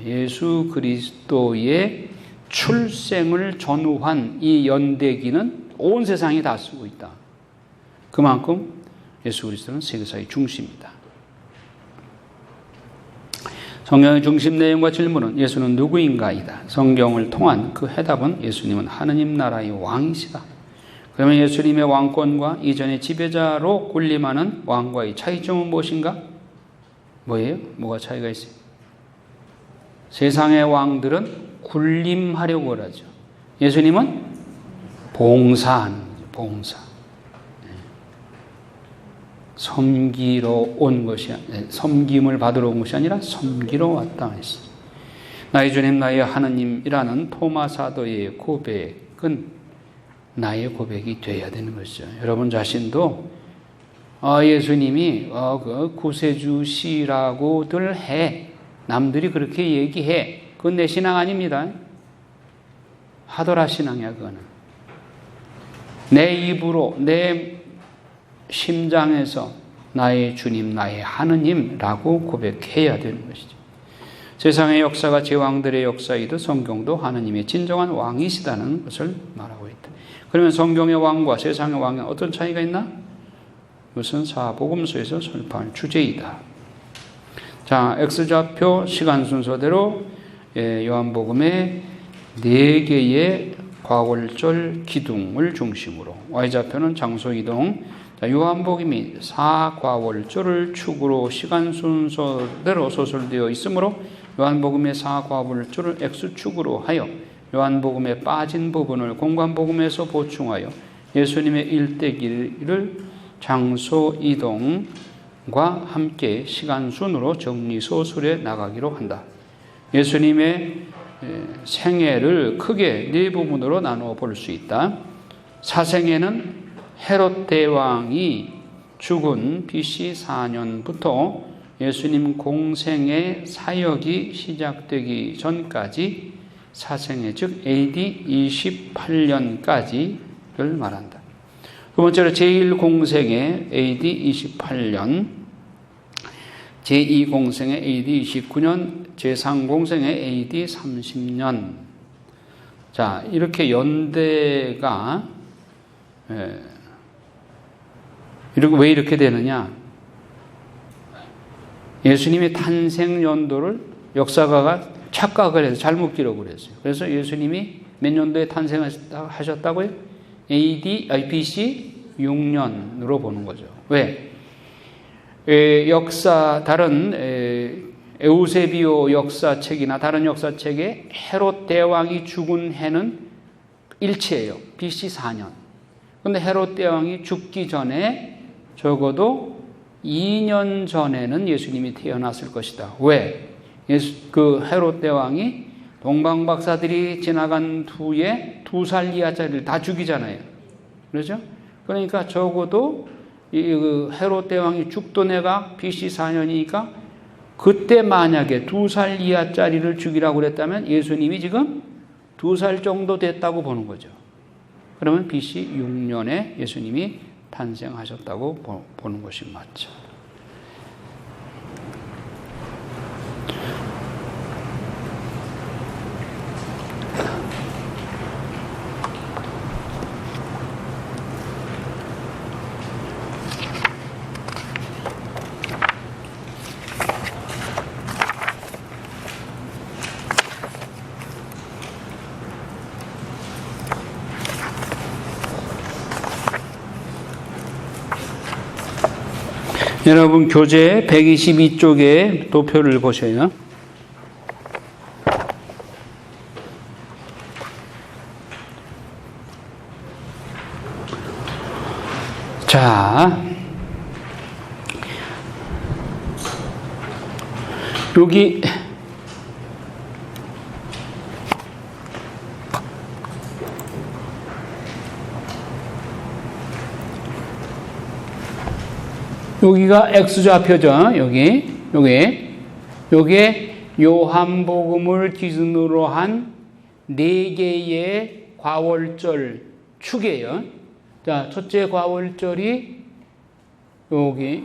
예수 그리스도의 출생을 전후한 이 연대기는 온 세상이 다 쓰고 있다. 그만큼 예수 그리스도는 세계사의 중심이다. 성경의 중심 내용과 질문은 예수는 누구인가이다. 성경을 통한 그 해답은 예수님은 하느님 나라의 왕이시다. 그러면 예수님의 왕권과 이전의 지배자로 군림하는 왕과의 차이점은 무엇인가? 뭐예요? 뭐가 차이가 있어요? 세상의 왕들은 군림하려고 하죠. 예수님은 봉사하는 거죠. 봉사. 섬기러 온 것이, 섬김을 받으러 온 것이 아니라 섬기러 왔다 했습니다. 나의 주님, 나의 하느님이라는 토마 사도의 고백은 나의 고백이 되어야 되는 것이죠. 여러분 자신도 예수님이 그 구세주시라고들 해. 남들이 그렇게 얘기해. 그건 내 신앙 아닙니다. 하더라 신앙이야 그거는. 내 입으로 내 심장에서 나의 주님, 나의 하느님라고 고백해야 되는 것이죠. 세상의 역사가 제왕들의 역사이듯 성경도 하느님의 진정한 왕이시다는 것을 말하고 있다. 그러면 성경의 왕과 세상의 왕에 어떤 차이가 있나? 이것은 사복음서에서 설파할 주제이다. 자, X좌표 시간 순서대로 요한복음의 4개의 과월절 기둥을 중심으로, Y좌표는 장소 이동, 요한복음이 4과월절을 축으로 시간 순서대로 소설되어 있으므로 요한복음의 4과월절을 X축으로 하여 요한복음에 빠진 부분을 공관복음에서 보충하여 예수님의 일대기를 장소 이동과 함께 시간 순으로 정리 소설에 나가기로 한다. 예수님의 생애를 크게 4부분으로 나누어 볼 수 있다. 사생애는 헤롯 대왕이 죽은 BC 4년부터 예수님 공생의 사역이 시작되기 전까지 사생애, 즉 AD 28년까지를 말한다. 두 번째로 제1공생의 AD 28년, 제2공생의 AD 29년, 제3공생의 AD 30년. 자, 이렇게 연대가 왜 이렇게 되느냐? 예수님의 탄생 연도를 역사가가 착각을 해서 잘못 기록을 했어요. 그래서 예수님이 몇 년도에 탄생하셨다고요? BC 6년으로 보는 거죠. 왜? 다른 에우세비오 역사책이나 다른 역사책에 헤롯 대왕이 죽은 해는 일치예요. BC 4년. 그런데 헤롯 대왕이 죽기 전에 적어도 2년 전에는 예수님이 태어났을 것이다. 왜? 그 헤롯 대왕이 동방박사들이 지나간 후에 2살 이하짜리를 다 죽이잖아요. 그렇죠? 그러니까 적어도 헤롯 대왕이 죽던 해가 BC 4년이니까 그때 만약에 2살 이하짜리를 죽이라고 그랬다면 예수님이 지금 2살 정도 됐다고 보는 거죠. 그러면 BC 6년에 예수님이 탄생하셨다고 보는 것이 맞죠. 여러분 교재 122쪽에 도표를 보셔요. 자, 여기가 X좌표죠. 요게 요한복음을 기준으로 한 4개의 과월절 축이에요. 자, 첫째 과월절이 여기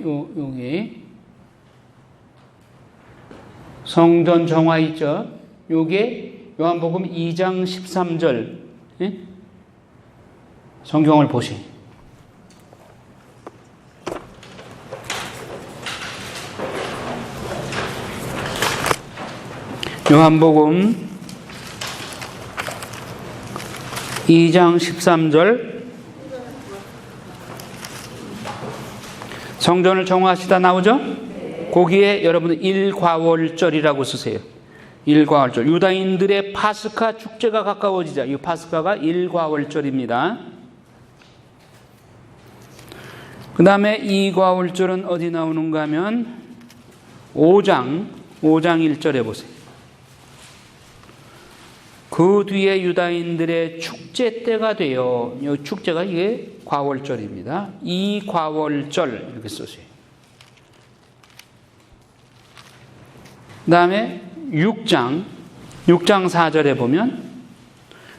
성전 정화 있죠. 요게 요한복음 2장 13절. 예? 성경을 보세요. 요한복음 2장 13절. 성전을 정화하시다 나오죠? 거기에 여러분 1과월절이라고 쓰세요. 1과월절. 유다인들의 파스카 축제가 가까워지자. 이 파스카가 1과월절입니다. 그 다음에 2과월절은 어디 나오는가 하면 5장 1절에 보세요. 그 뒤에 유다인들의 축제 때가 돼요. 이 축제가 이게 과월절입니다. 이 과월절 이렇게 쓰세요. 그 다음에 6장 4절에 보면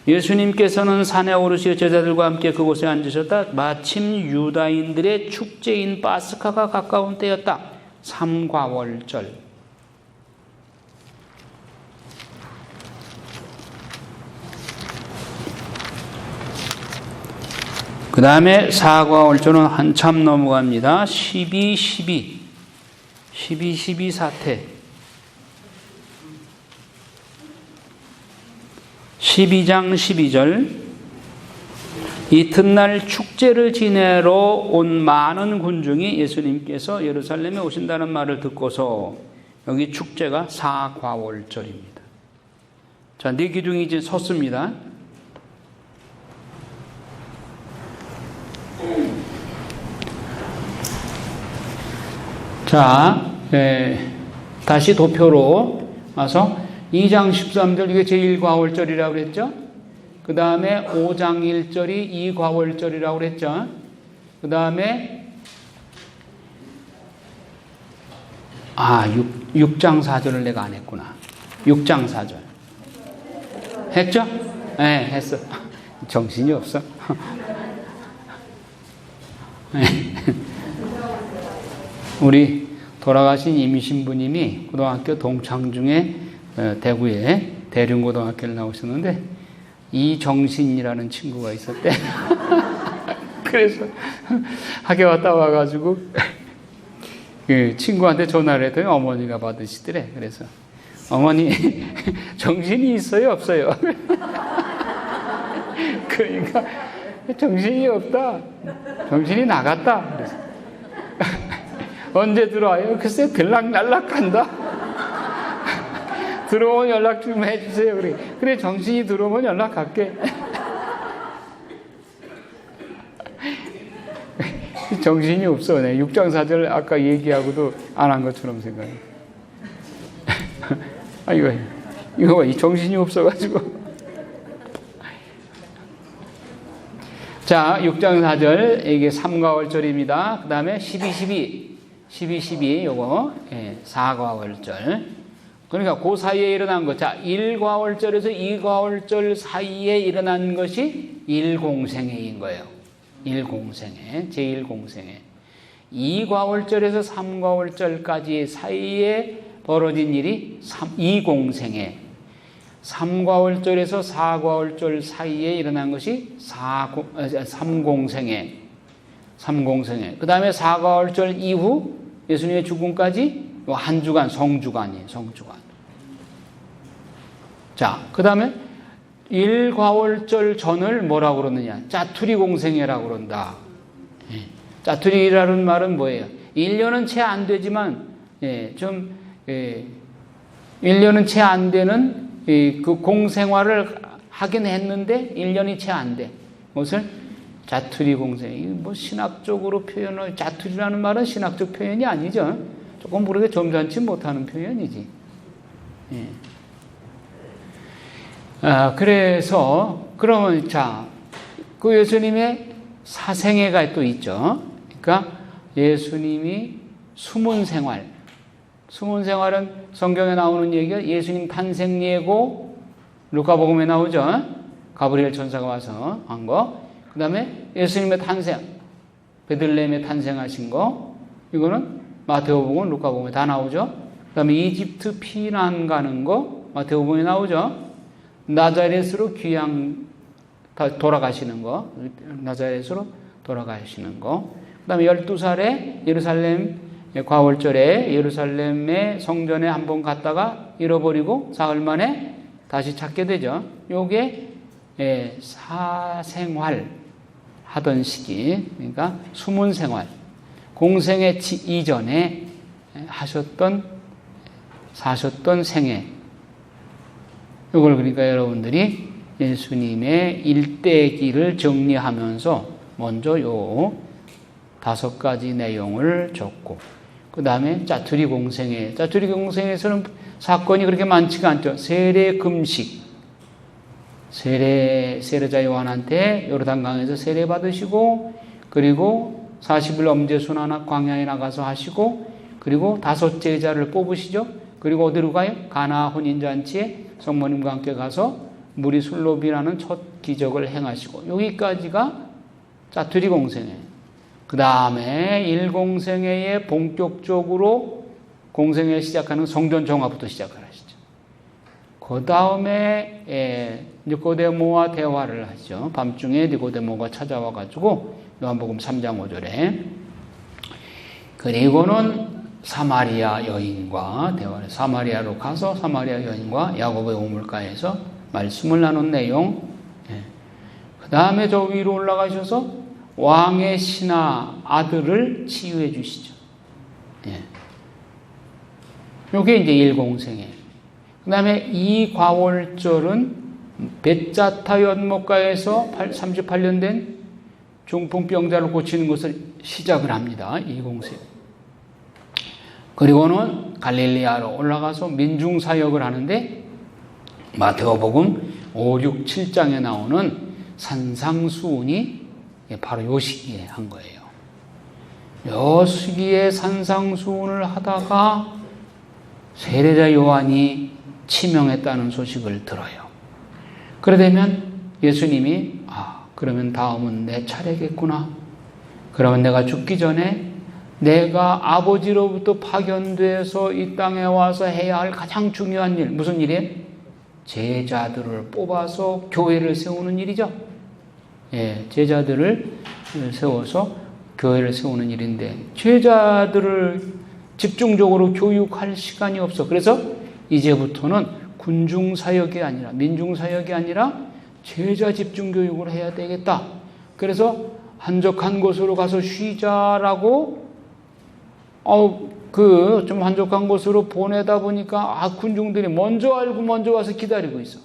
예수님께서는 산에 오르시어 제자들과 함께 그곳에 앉으셨다. 마침 유다인들의 축제인 파스카가 가까운 때였다. 3과월절. 그 다음에 4과월절은 한참 넘어갑니다. 12 사태. 12장 12절. 이튿날 축제를 지내러 온 많은 군중이 예수님께서 예루살렘에 오신다는 말을 듣고서 여기 축제가 4과월절입니다. 자, 네 기둥이 이제 섰습니다. 자, 다시 도표로 와서 2장 13절 이게 제1과월절이라고 그랬죠? 그 다음에 5장 1절이 2과월절이라고 그랬죠? 그 다음에 6장 4절을 내가 안 했구나. 6장 4절 했죠? 네, 했어. 정신이 없어. 우리 돌아가신 임신부님이 고등학교 동창 중에 대구에 대륜고등학교를 나오셨는데 이정신이라는 친구가 있었대. 그래서 학교 갔다 와가지고 그 친구한테 전화를 했더니 어머니가 받으시더래. 그래서 어머니 정신이 있어요 없어요? 그러니까 정신이 없다. 정신이 나갔다. 그래서 언제 들어와요? 글쎄 들락날락한다. 들어오면 연락 좀 해주세요. 그래 정신이 들어오면 연락할게. 정신이 없어. 네. 6장 4절 아까 얘기하고도 안 한 것처럼 생각해. 이거 이 정신이 없어가지고. 자, 6장 4절 이게 3과월절입니다. 그 다음에 12 요거 4과월절. 그러니까 그 사이에 일어난 것. 자, 1과월절에서 2과월절 사이에 일어난 것이 1공생애인 거예요. 1공생애, 제1공생애. 2과월절에서 3과월절까지 사이에 벌어진 일이 2공생애. 3과월절에서 4과월절 사이에 일어난 것이 3공생애. 3공생애. 그 다음에 4과월절 이후 예수님의 죽음까지 한 주간, 성주간이에요. 성주간. 자, 그 다음에 1과월절 전을 뭐라고 그러느냐? 짜투리 공생애라고 그런다. 짜투리라는 말은 뭐예요? 1년은 채 안 되지만 1년은 채 안 되는 그 공생활을 하긴 했는데 1년이 채 안 돼. 무엇을? 자투리 공생. 뭐 신학적으로 표현을, 자투리라는 말은 신학적 표현이 아니죠. 조금 모르게 점잖지 못하는 표현이지. 예. 그래서 그러면 그 예수님의 사생애가 또 있죠. 그러니까 예수님이 숨은 생활은 성경에 나오는 얘기가 예수님 탄생 예고, 루카복음에 나오죠. 가브리엘 천사가 와서 한 거. 그 다음에 예수님의 탄생, 베들레헴에 탄생하신 거, 이거는 마태복음, 루카복음에 다 나오죠. 그 다음에 이집트 피난 가는 거, 마태복음에 나오죠. 나자렛으로 돌아가시는 거, 나자렛으로 돌아가시는 거. 그 다음에 12살에 예루살렘 과월절에 예루살렘의 성전에 한번 갔다가 잃어버리고 사흘 만에 다시 찾게 되죠. 요게 사생활 하던 시기, 그러니까 숨은 생활, 공생애 이전에 사셨던 생애. 이걸 그러니까 여러분들이 예수님의 일대기를 정리하면서 먼저 요 5가지 내용을 적고, 그 다음에 짜투리 공생에서는 사건이 그렇게 많지가 않죠. 세례 금식. 세례자 요한한테 요르단강에서 세례 받으시고, 그리고 40일 엄제순환 광야에 나가서 하시고, 그리고 5 제자를 뽑으시죠. 그리고 어디로 가요? 가나 혼인잔치에 성모님과 함께 가서 물이 술로 변하는 첫 기적을 행하시고, 여기까지가 짜투리 공생애. 그 다음에 일공생애에 본격적으로 공생애 시작하는 성전 정화부터 시작을 하시죠. 그 다음에 니고데모와 대화를 하죠. 밤중에 니고데모가 찾아와가지고 요한복음 3장 5절에 그리고는 사마리아 여인과 대화를, 사마리아로 가서 사마리아 여인과 야곱의 우물가에서 말씀을 나눈 내용. 그 다음에 저 위로 올라가셔서 왕의 신하 아들을 치유해 주시죠. 이게 이제 일공생애. 그 다음에 이 과월절은 벳자타 연못가에서 38년 된 중풍병자를 고치는 것을 시작을 합니다. 일공생애. 그리고는 갈릴리아로 올라가서 민중사역을 하는데 마태복음 5, 6, 7장에 나오는 산상수훈이 바로 요 시기에 한 거예요. 요 시기에 산상수훈을 하다가 세례자 요한이 치명했다는 소식을 들어요. 그러되면 예수님이 그러면 다음은 내 차례겠구나. 그러면 내가 죽기 전에 내가 아버지로부터 파견돼서 이 땅에 와서 해야 할 가장 중요한 일, 무슨 일이에요? 제자들을 뽑아서 교회를 세우는 일이죠. 제자들을 세워서 교회를 세우는 일인데, 제자들을 집중적으로 교육할 시간이 없어. 그래서 이제부터는 군중사역이 아니라, 민중사역이 아니라 제자 집중 교육을 해야 되겠다. 그래서 한적한 곳으로 가서 쉬자라고 좀 한적한 곳으로 보내다 보니까 군중들이 먼저 알고 먼저 와서 기다리고 있어.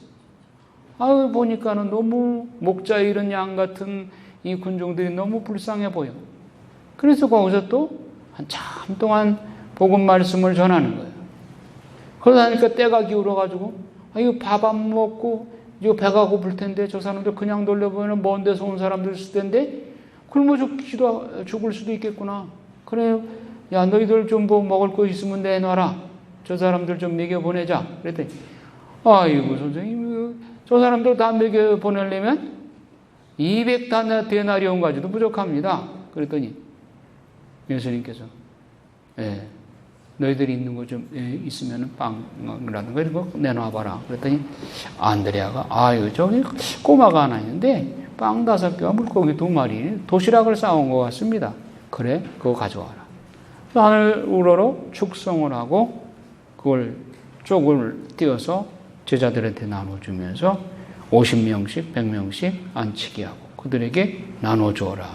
보니까는 너무 목자 잃은 양 같은 이 군중들이 너무 불쌍해 보여. 그래서 거기서 또 한참 동안 복음 말씀을 전하는 거예요. 그러다 보니까 때가 기울어가지고 이거 밥 안 먹고 이거 배가 고플 텐데, 저 사람들 그냥 돌려보면 먼 데서 온 사람들 있을 텐데 굶어 죽을 수도 있겠구나. 그래, 야 너희들 좀 뭐 먹을 거 있으면 내놔라. 저 사람들 좀 먹여보내자. 그랬더니 아이고 선생님, 저 사람들 다 먹여보내려면 200데나리온 가지도 부족합니다. 그랬더니 예수님께서 너희들이 있는 거 좀 있으면 빵이라든가 이런 거 내놔봐라. 그랬더니 안드레아가 저기 꼬마가 하나 있는데 빵 5개와 물고기 2마리, 도시락을 싸온 것 같습니다. 그래, 그거 가져와라. 하늘 우러러 축성을 하고 그걸 쪽을 띄어서 제자들한테 나눠주면서 50명씩 100명씩 안치기 하고 그들에게 나눠주어라.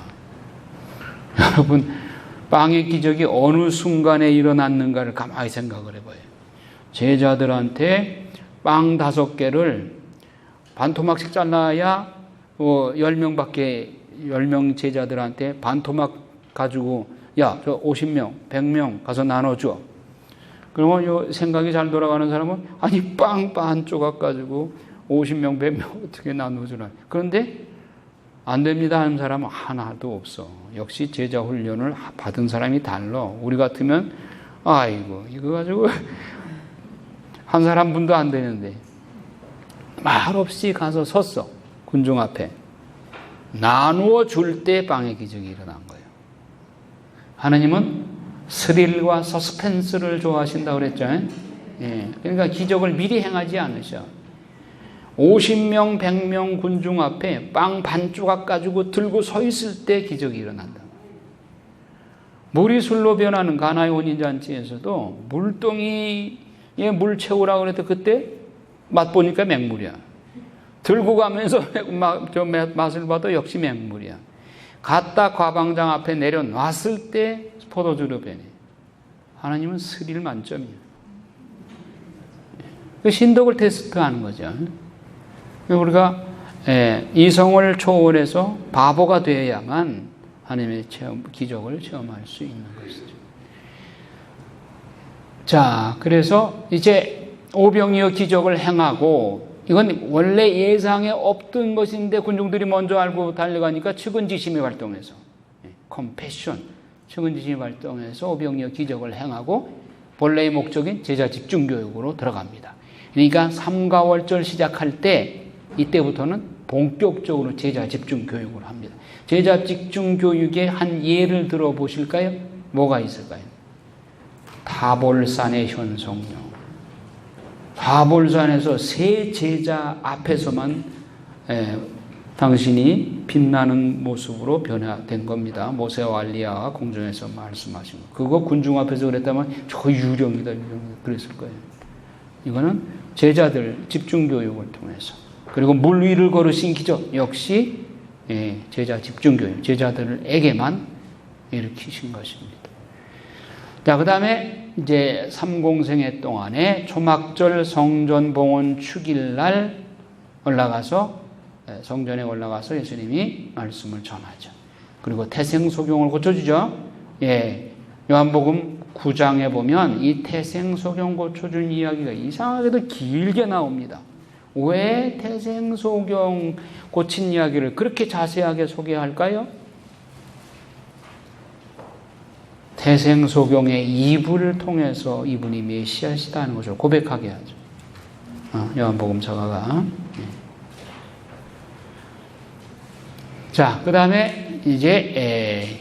여러분, 빵의 기적이 어느 순간에 일어났는가를 가만히 생각을 해봐요. 제자들한테 빵 5개를 반토막씩 잘라야 10명 제자들한테 반토막 가지고 야, 저 50명, 100명 가서 나눠줘. 그러면 요 생각이 잘 돌아가는 사람은 아니 빵 반 조각 가지고 50명, 100명 어떻게 나눠주나. 그런데 안 됩니다 하는 사람은 하나도 없어. 역시 제자 훈련을 받은 사람이 달라. 우리 같으면 아이고 이거 가지고 한 사람 분도 안 되는데 말없이 가서 섰어. 군중 앞에. 나누어 줄 때 빵의 기적이 일어난 거예요. 하나님은 스릴과 서스펜스를 좋아하신다고 그랬죠. 예. 그러니까 기적을 미리 행하지 않으셔. 50명, 100명 군중 앞에 빵 반 조각 가지고 들고 서 있을 때 기적이 일어난다. 물이 술로 변하는 가나의 혼인잔치에서도 물동이에 물 채우라고 그랬더니 그때 맛보니까 맹물이야. 들고 가면서 맛을 봐도 역시 맹물이야. 갖다 과방장 앞에 내려놨을 때 포도주로 변해. 하나님은 스릴 만점이에요. 신덕을 테스트하는 거죠. 우리가 이성을 초월해서 바보가 되어야만 하나님의 기적을 체험할 수 있는 것이죠. 자, 그래서 이제 오병이어 기적을 행하고 이건 원래 예상에 없던 것인데 군중들이 먼저 알고 달려가니까 측은지심이 발동해서 컴패션, 측은지심이 발동해서 오병이어 기적을 행하고 본래의 목적인 제자 집중교육으로 들어갑니다. 그러니까 삼가월절 시작할 때 이때부터는 본격적으로 제자 집중교육을 합니다. 제자 집중교육의 한 예를 들어보실까요? 뭐가 있을까요? 타볼산의 현성령. 타볼산에서 세 제자 앞에서만 당신이 빛나는 모습으로 변화된 겁니다. 모세와 엘리야가 공중에서 말씀하신 거. 그거 군중 앞에서 그랬다면 저 유령이다 그랬을 거예요. 이거는 제자들 집중교육을 통해서. 그리고 물 위를 걸으신 기적 역시 제자 집중교육, 제자들에게만 일으키신 것입니다. 자, 그 다음에 이제 삼공생애 동안에 초막절 성전 봉헌 축일날 성전에 올라가서 예수님이 말씀을 전하죠. 그리고 태생소경을 고쳐주죠. 요한복음 9장에 보면 이 태생소경 고쳐준 이야기가 이상하게도 길게 나옵니다. 왜 태생소경 고친 이야기를 그렇게 자세하게 소개할까요? 태생소경의 이불을 통해서 이분이 메시아시다는 것을 고백하게 하죠. 요한복음 저가가. 자, 그 다음에 이제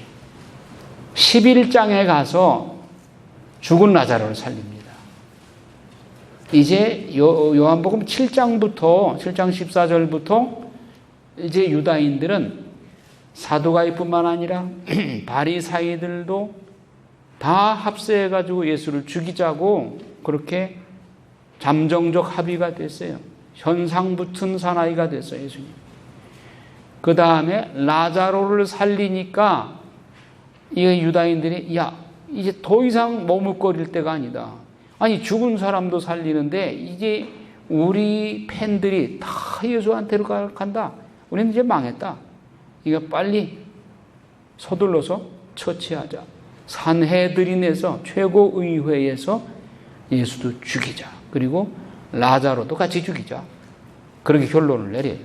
11장에 가서 죽은 라자로를 살립니다. 이제 요한복음 7장 14절부터 이제 유다인들은 사두가이뿐만 아니라 바리사이들도 다 합세해가지고 예수를 죽이자고 그렇게 잠정적 합의가 됐어요. 현상 붙은 사나이가 됐어요, 예수님. 그 다음에 라자로를 살리니까 이 유다인들이 이제 더 이상 머뭇거릴 때가 아니다. 아니 죽은 사람도 살리는데 이제 우리 팬들이 다 예수한테로 간다. 우리는 이제 망했다. 이거 빨리 서둘러서 처치하자. 산헤드린에서 최고의회에서 예수도 죽이자. 그리고 라자로도 같이 죽이자. 그렇게 결론을 내려요.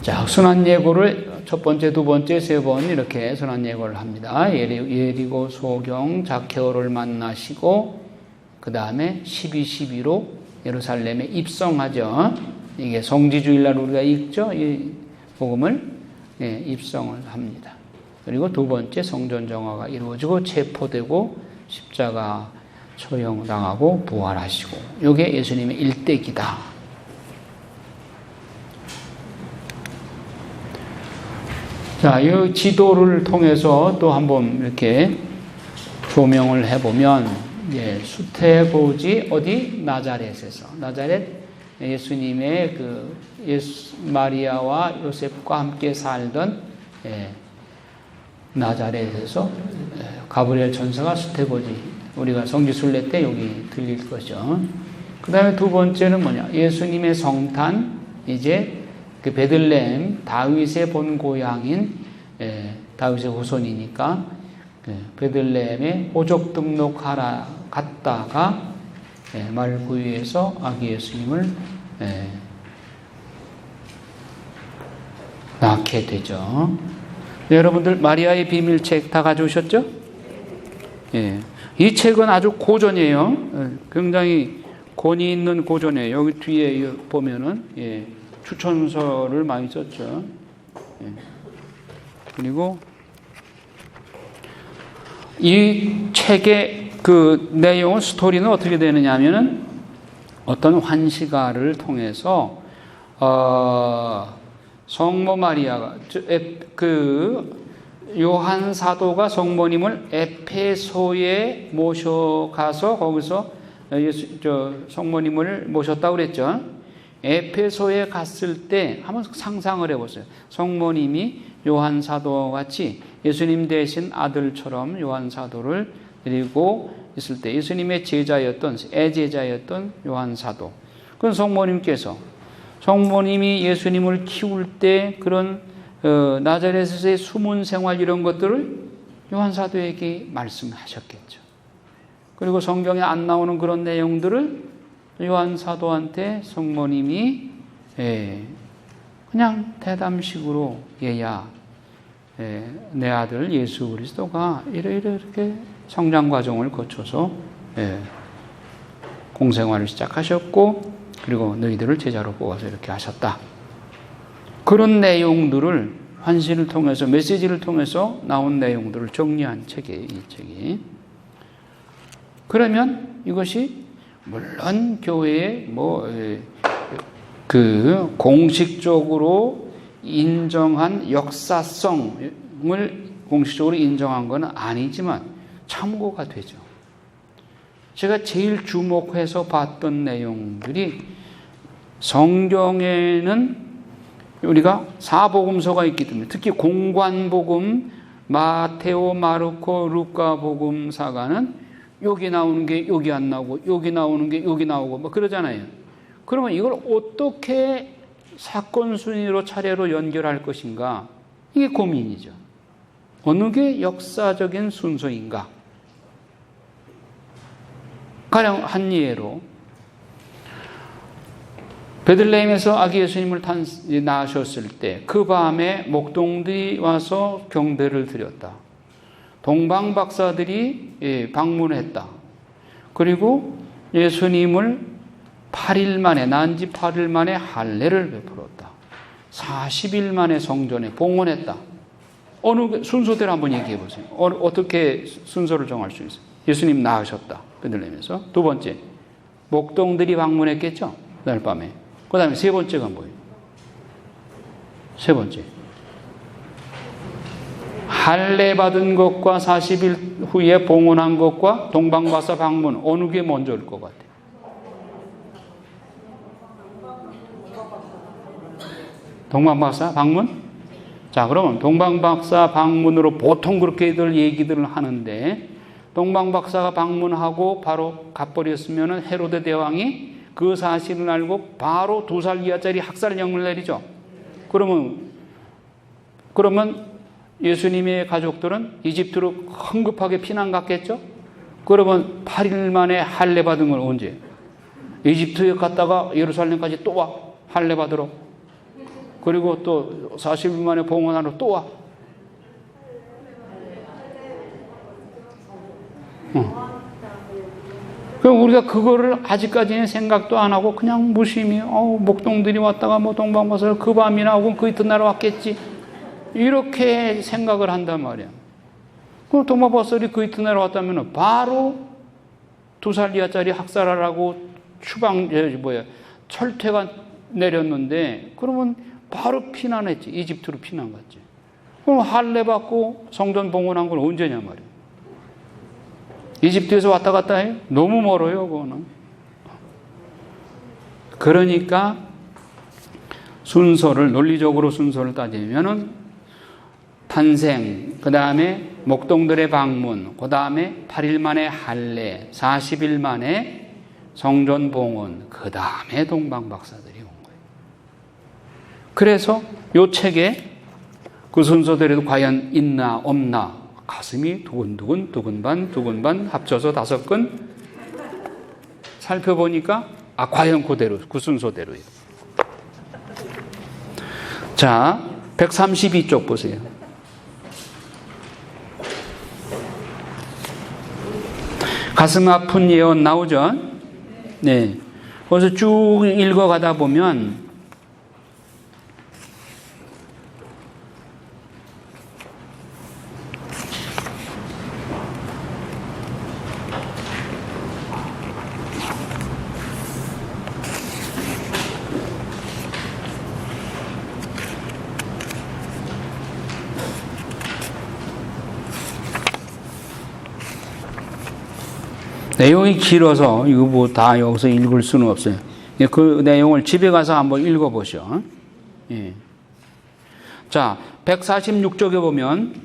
자, 순환예고를 첫 번째, 두 번째, 세 번 이렇게 순환예고를 합니다. 예리고 소경 자케오를 만나시고 그 다음에 12.12로 예루살렘에 입성하죠. 이게 성지주일날 우리가 읽죠. 이 복음을 입성을 합니다. 그리고 두 번째 성전 정화가 이루어지고 체포되고 십자가 처형당하고 부활하시고 이게 예수님의 일대기다. 자, 이 지도를 통해서 또 한번 이렇게 조명을 해보면, 수태고지 어디? 나자렛에서. 나자렛 예수님의 마리아와 요셉과 함께 살던, 나자렛에서 가브리엘 천사가 스테고지, 우리가 성지순례 때 여기 들릴 거죠. 그 다음에 두 번째는 뭐냐, 예수님의 성탄, 이제 그 베들레헴, 다윗의 본 고향인 다윗의 후손이니까 베들레헴에 호적 등록하러 갔다가 말구유에서 아기 예수님을 낳게 되죠. 여러분들 마리아의 비밀책 다 가져오셨죠? 예. 이 책은 아주 고전이에요. 굉장히 권위 있는 고전이에요. 여기 뒤에 보면은 추천서를 많이 썼죠. 그리고 이 책의 그 내용은, 스토리는 어떻게 되느냐 하면은 어떤 환시가를 통해서 성모 마리아가 요한 사도가 성모님을 에페소에 모셔가서 거기서 성모님을 모셨다고 그랬죠. 에페소에 갔을 때 한번 상상을 해보세요. 성모님이 요한 사도와 같이 예수님 대신 아들처럼 요한 사도를 데리고 있을 때 예수님의 제자였던, 애제자였던 요한 사도, 그런 성모님께서 성모님이 예수님을 키울 때 그런 나자렛에서의 숨은 생활, 이런 것들을 요한 사도에게 말씀하셨겠죠. 그리고 성경에 안 나오는 그런 내용들을 요한 사도한테 성모님이 그냥 대담식으로, 얘야, 내 아들 예수 그리스도가 이렇게 성장 과정을 거쳐서 공생활을 시작하셨고, 그리고 너희들을 제자로 뽑아서 이렇게 하셨다. 그런 내용들을 환시를 통해서, 메시지를 통해서 나온 내용들을 정리한 책이에요, 이 책이. 그러면 이것이 물론 교회의 공식적으로 인정한 역사성을 공식적으로 인정한 건 아니지만 참고가 되죠. 제가 제일 주목해서 봤던 내용들이, 성경에는 우리가 사복음서가 있기 때문에 특히 공관복음, 마테오, 마르코, 루카 복음사가는 여기 나오는 게 여기 안 나오고 여기 나오는 게 여기 나오고 뭐 그러잖아요. 그러면 이걸 어떻게 사건 순위로 차례로 연결할 것인가, 이게 고민이죠. 어느 게 역사적인 순서인가. 가령 한 예로 베들레헴에서 아기 예수님을 낳으셨을 때 그 밤에 목동들이 와서 경배를 드렸다. 동방 박사들이 방문했다. 그리고 예수님을 8일 만에, 낳은 지 8일 만에 할례를 베풀었다. 40일 만에 성전에 봉헌했다. 어느 순서대로 한번 얘기해 보세요. 어떻게 순서를 정할 수 있어요? 예수님 낳으셨다, 베들레헴에서. 두 번째, 목동들이 방문했겠죠, 그날 밤에. 그 다음에 세 번째가 뭐예요? 세 번째, 할례 받은 것과 40일 후에 봉헌한 것과 동방박사 방문, 어느 게 먼저일 것 같아요? 동방박사 방문? 자, 그러면 동방박사 방문으로 보통 그렇게들 얘기들을 하는데, 동방박사가 방문하고 바로 가버렸으면 헤로데 대왕이 그 사실을 알고 바로 2살 이하짜리 학살령을 내리죠. 그러면 예수님의 가족들은 이집트로 황급하게 피난 갔겠죠? 그러면 8일 만에 할례 받은 건 언제? 이집트에 갔다가 예루살렘까지 또 와, 할례 받으러. 그리고 또 40일 만에 봉헌하러 또 와. 그럼 우리가 그거를 아직까지는 생각도 안 하고 그냥 무심히 목동들이 왔다가 뭐 동방박사를 그 밤이나 혹은 그 이튿날 왔겠지, 이렇게 생각을 한단 말이야. 그럼 동방박사들이 그 이튿날 왔다면 바로 2살 이하짜리 학살하라고 철퇴가 내렸는데, 그러면 바로 피난했지. 이집트로 피난 갔지. 그럼 할례 받고 성전 봉헌한 건 언제냐 말이야. 이집트에서 왔다 갔다 해요? 너무 멀어요, 그거는. 그러니까 논리적으로 순서를 따지면은 탄생, 그 다음에 목동들의 방문, 그 다음에 8일 만에 할례, 40일 만에 성전 봉헌, 그 다음에 동방박사들이 온 거예요. 그래서 이 책에 그 순서대로 과연 있나 없나 가슴이 두근두근 두근반 합쳐서 5건 살펴보니까 과연 그대로 그 순서대로예요. 자, 132쪽 보세요. 가슴 아픈 예언 나오죠? 네. 그래서 쭉 읽어가다 보면 내용이 길어서 이거 뭐 다 여기서 읽을 수는 없어요. 그 내용을 집에 가서 한번 읽어보시오. 예. 자, 146쪽에 보면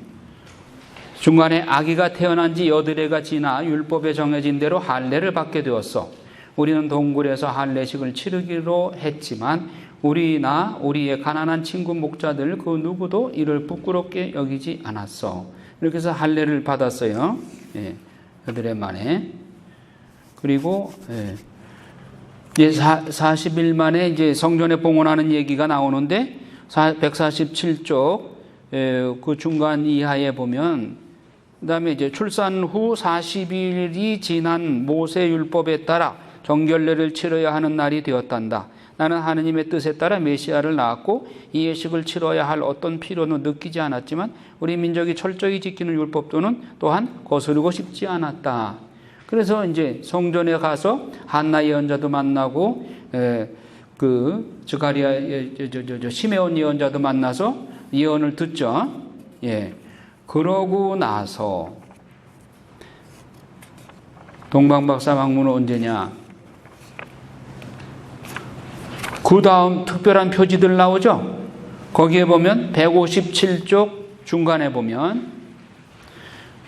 중간에 아기가 태어난 지 8해가 지나 율법에 정해진 대로 할례를 받게 되었어. 우리는 동굴에서 할례식을 치르기로 했지만 우리나 우리의 가난한 친구 목자들 그 누구도 이를 부끄럽게 여기지 않았어. 이렇게 해서 할례를 받았어요. 예. 8해 만에. 그리고 이제 40일 만에 이제 성전에 봉헌하는 얘기가 나오는데 147쪽 그 중간 이하에 보면 그다음에 이제 출산 후 40일이 지난 모세 율법에 따라 정결례를 치러야 하는 날이 되었단다. 나는 하느님의 뜻에 따라 메시아를 낳았고 이 예식을 치러야 할 어떤 필요는 느끼지 않았지만 우리 민족이 철저히 지키는 율법도는 또한 거스르고 싶지 않았다. 그래서 이제 성전에 가서 한나 예언자도 만나고 그 스가랴 시메온 예언자도 만나서 예언을 듣죠. 예. 그러고 나서 동방박사 방문은 언제냐? 그 다음 특별한 표지들 나오죠. 거기에 보면 157쪽 중간에 보면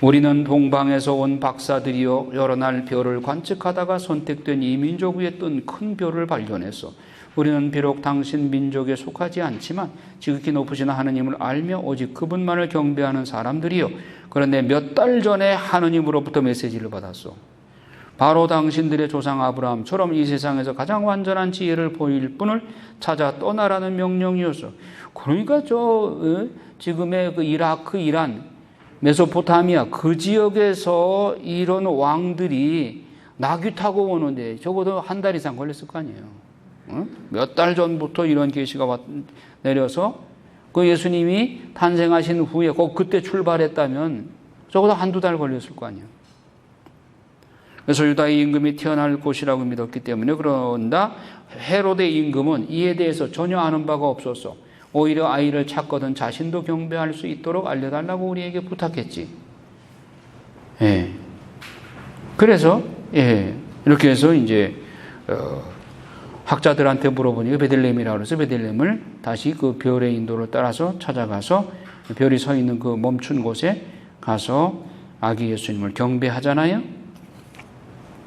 우리는 동방에서 온 박사들이여 여러 날 별을 관측하다가 선택된 이 민족 위에 뜬 큰 별을 발견했어. 우리는 비록 당신 민족에 속하지 않지만 지극히 높으신 하느님을 알며 오직 그분만을 경배하는 사람들이요. 그런데 몇 달 전에 하느님으로부터 메시지를 받았어. 바로 당신들의 조상 아브라함처럼 이 세상에서 가장 완전한 지혜를 보일 분을 찾아 떠나라는 명령이었어. 그러니까 지금의 그 이라크, 이란, 메소포타미아 그 지역에서 이런 왕들이 나귀 타고 오는데 적어도 한 달 이상 걸렸을 거 아니에요. 몇 달 전부터 이런 계시가 내려서 그 예수님이 탄생하신 후에 그때 출발했다면 적어도 한두 달 걸렸을 거 아니에요. 그래서 유다의 임금이 태어날 곳이라고 믿었기 때문에 그런다. 헤로데 임금은 이에 대해서 전혀 아는 바가 없었어. 오히려 아이를 찾거든 자신도 경배할 수 있도록 알려달라고 우리에게 부탁했지. 예. 그래서 이렇게 해서 이제 학자들한테 물어보니까 베들레헴이라고 그래서 베들레헴을 다시 그 별의 인도를 따라서 찾아가서 별이 서 있는 그 멈춘 곳에 가서 아기 예수님을 경배하잖아요.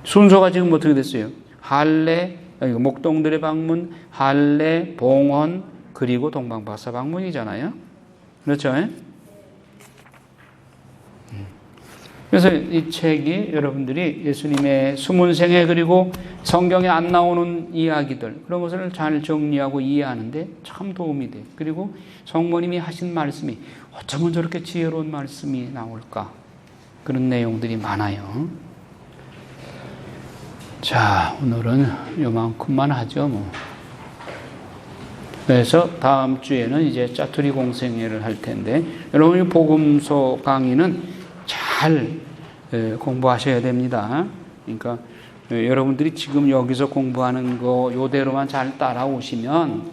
순서가 지금 어떻게 됐어요? 할례, 목동들의 방문, 할례, 봉헌, 그리고 동방박사 방문이잖아요. 그렇죠? 그래서 이 책이 여러분들이 예수님의 숨은 생애 그리고 성경에 안 나오는 이야기들 그런 것을 잘 정리하고 이해하는데 참 도움이 돼요. 그리고 성모님이 하신 말씀이 어쩌면 저렇게 지혜로운 말씀이 나올까 그런 내용들이 많아요. 자, 오늘은 요만큼만 하죠. 뭐. 그래서 다음 주에는 이제 짜투리 공생회를 할 텐데 여러분이 복음서 강의는 잘 공부하셔야 됩니다. 그러니까 여러분들이 지금 여기서 공부하는 거 요대로만 잘 따라오시면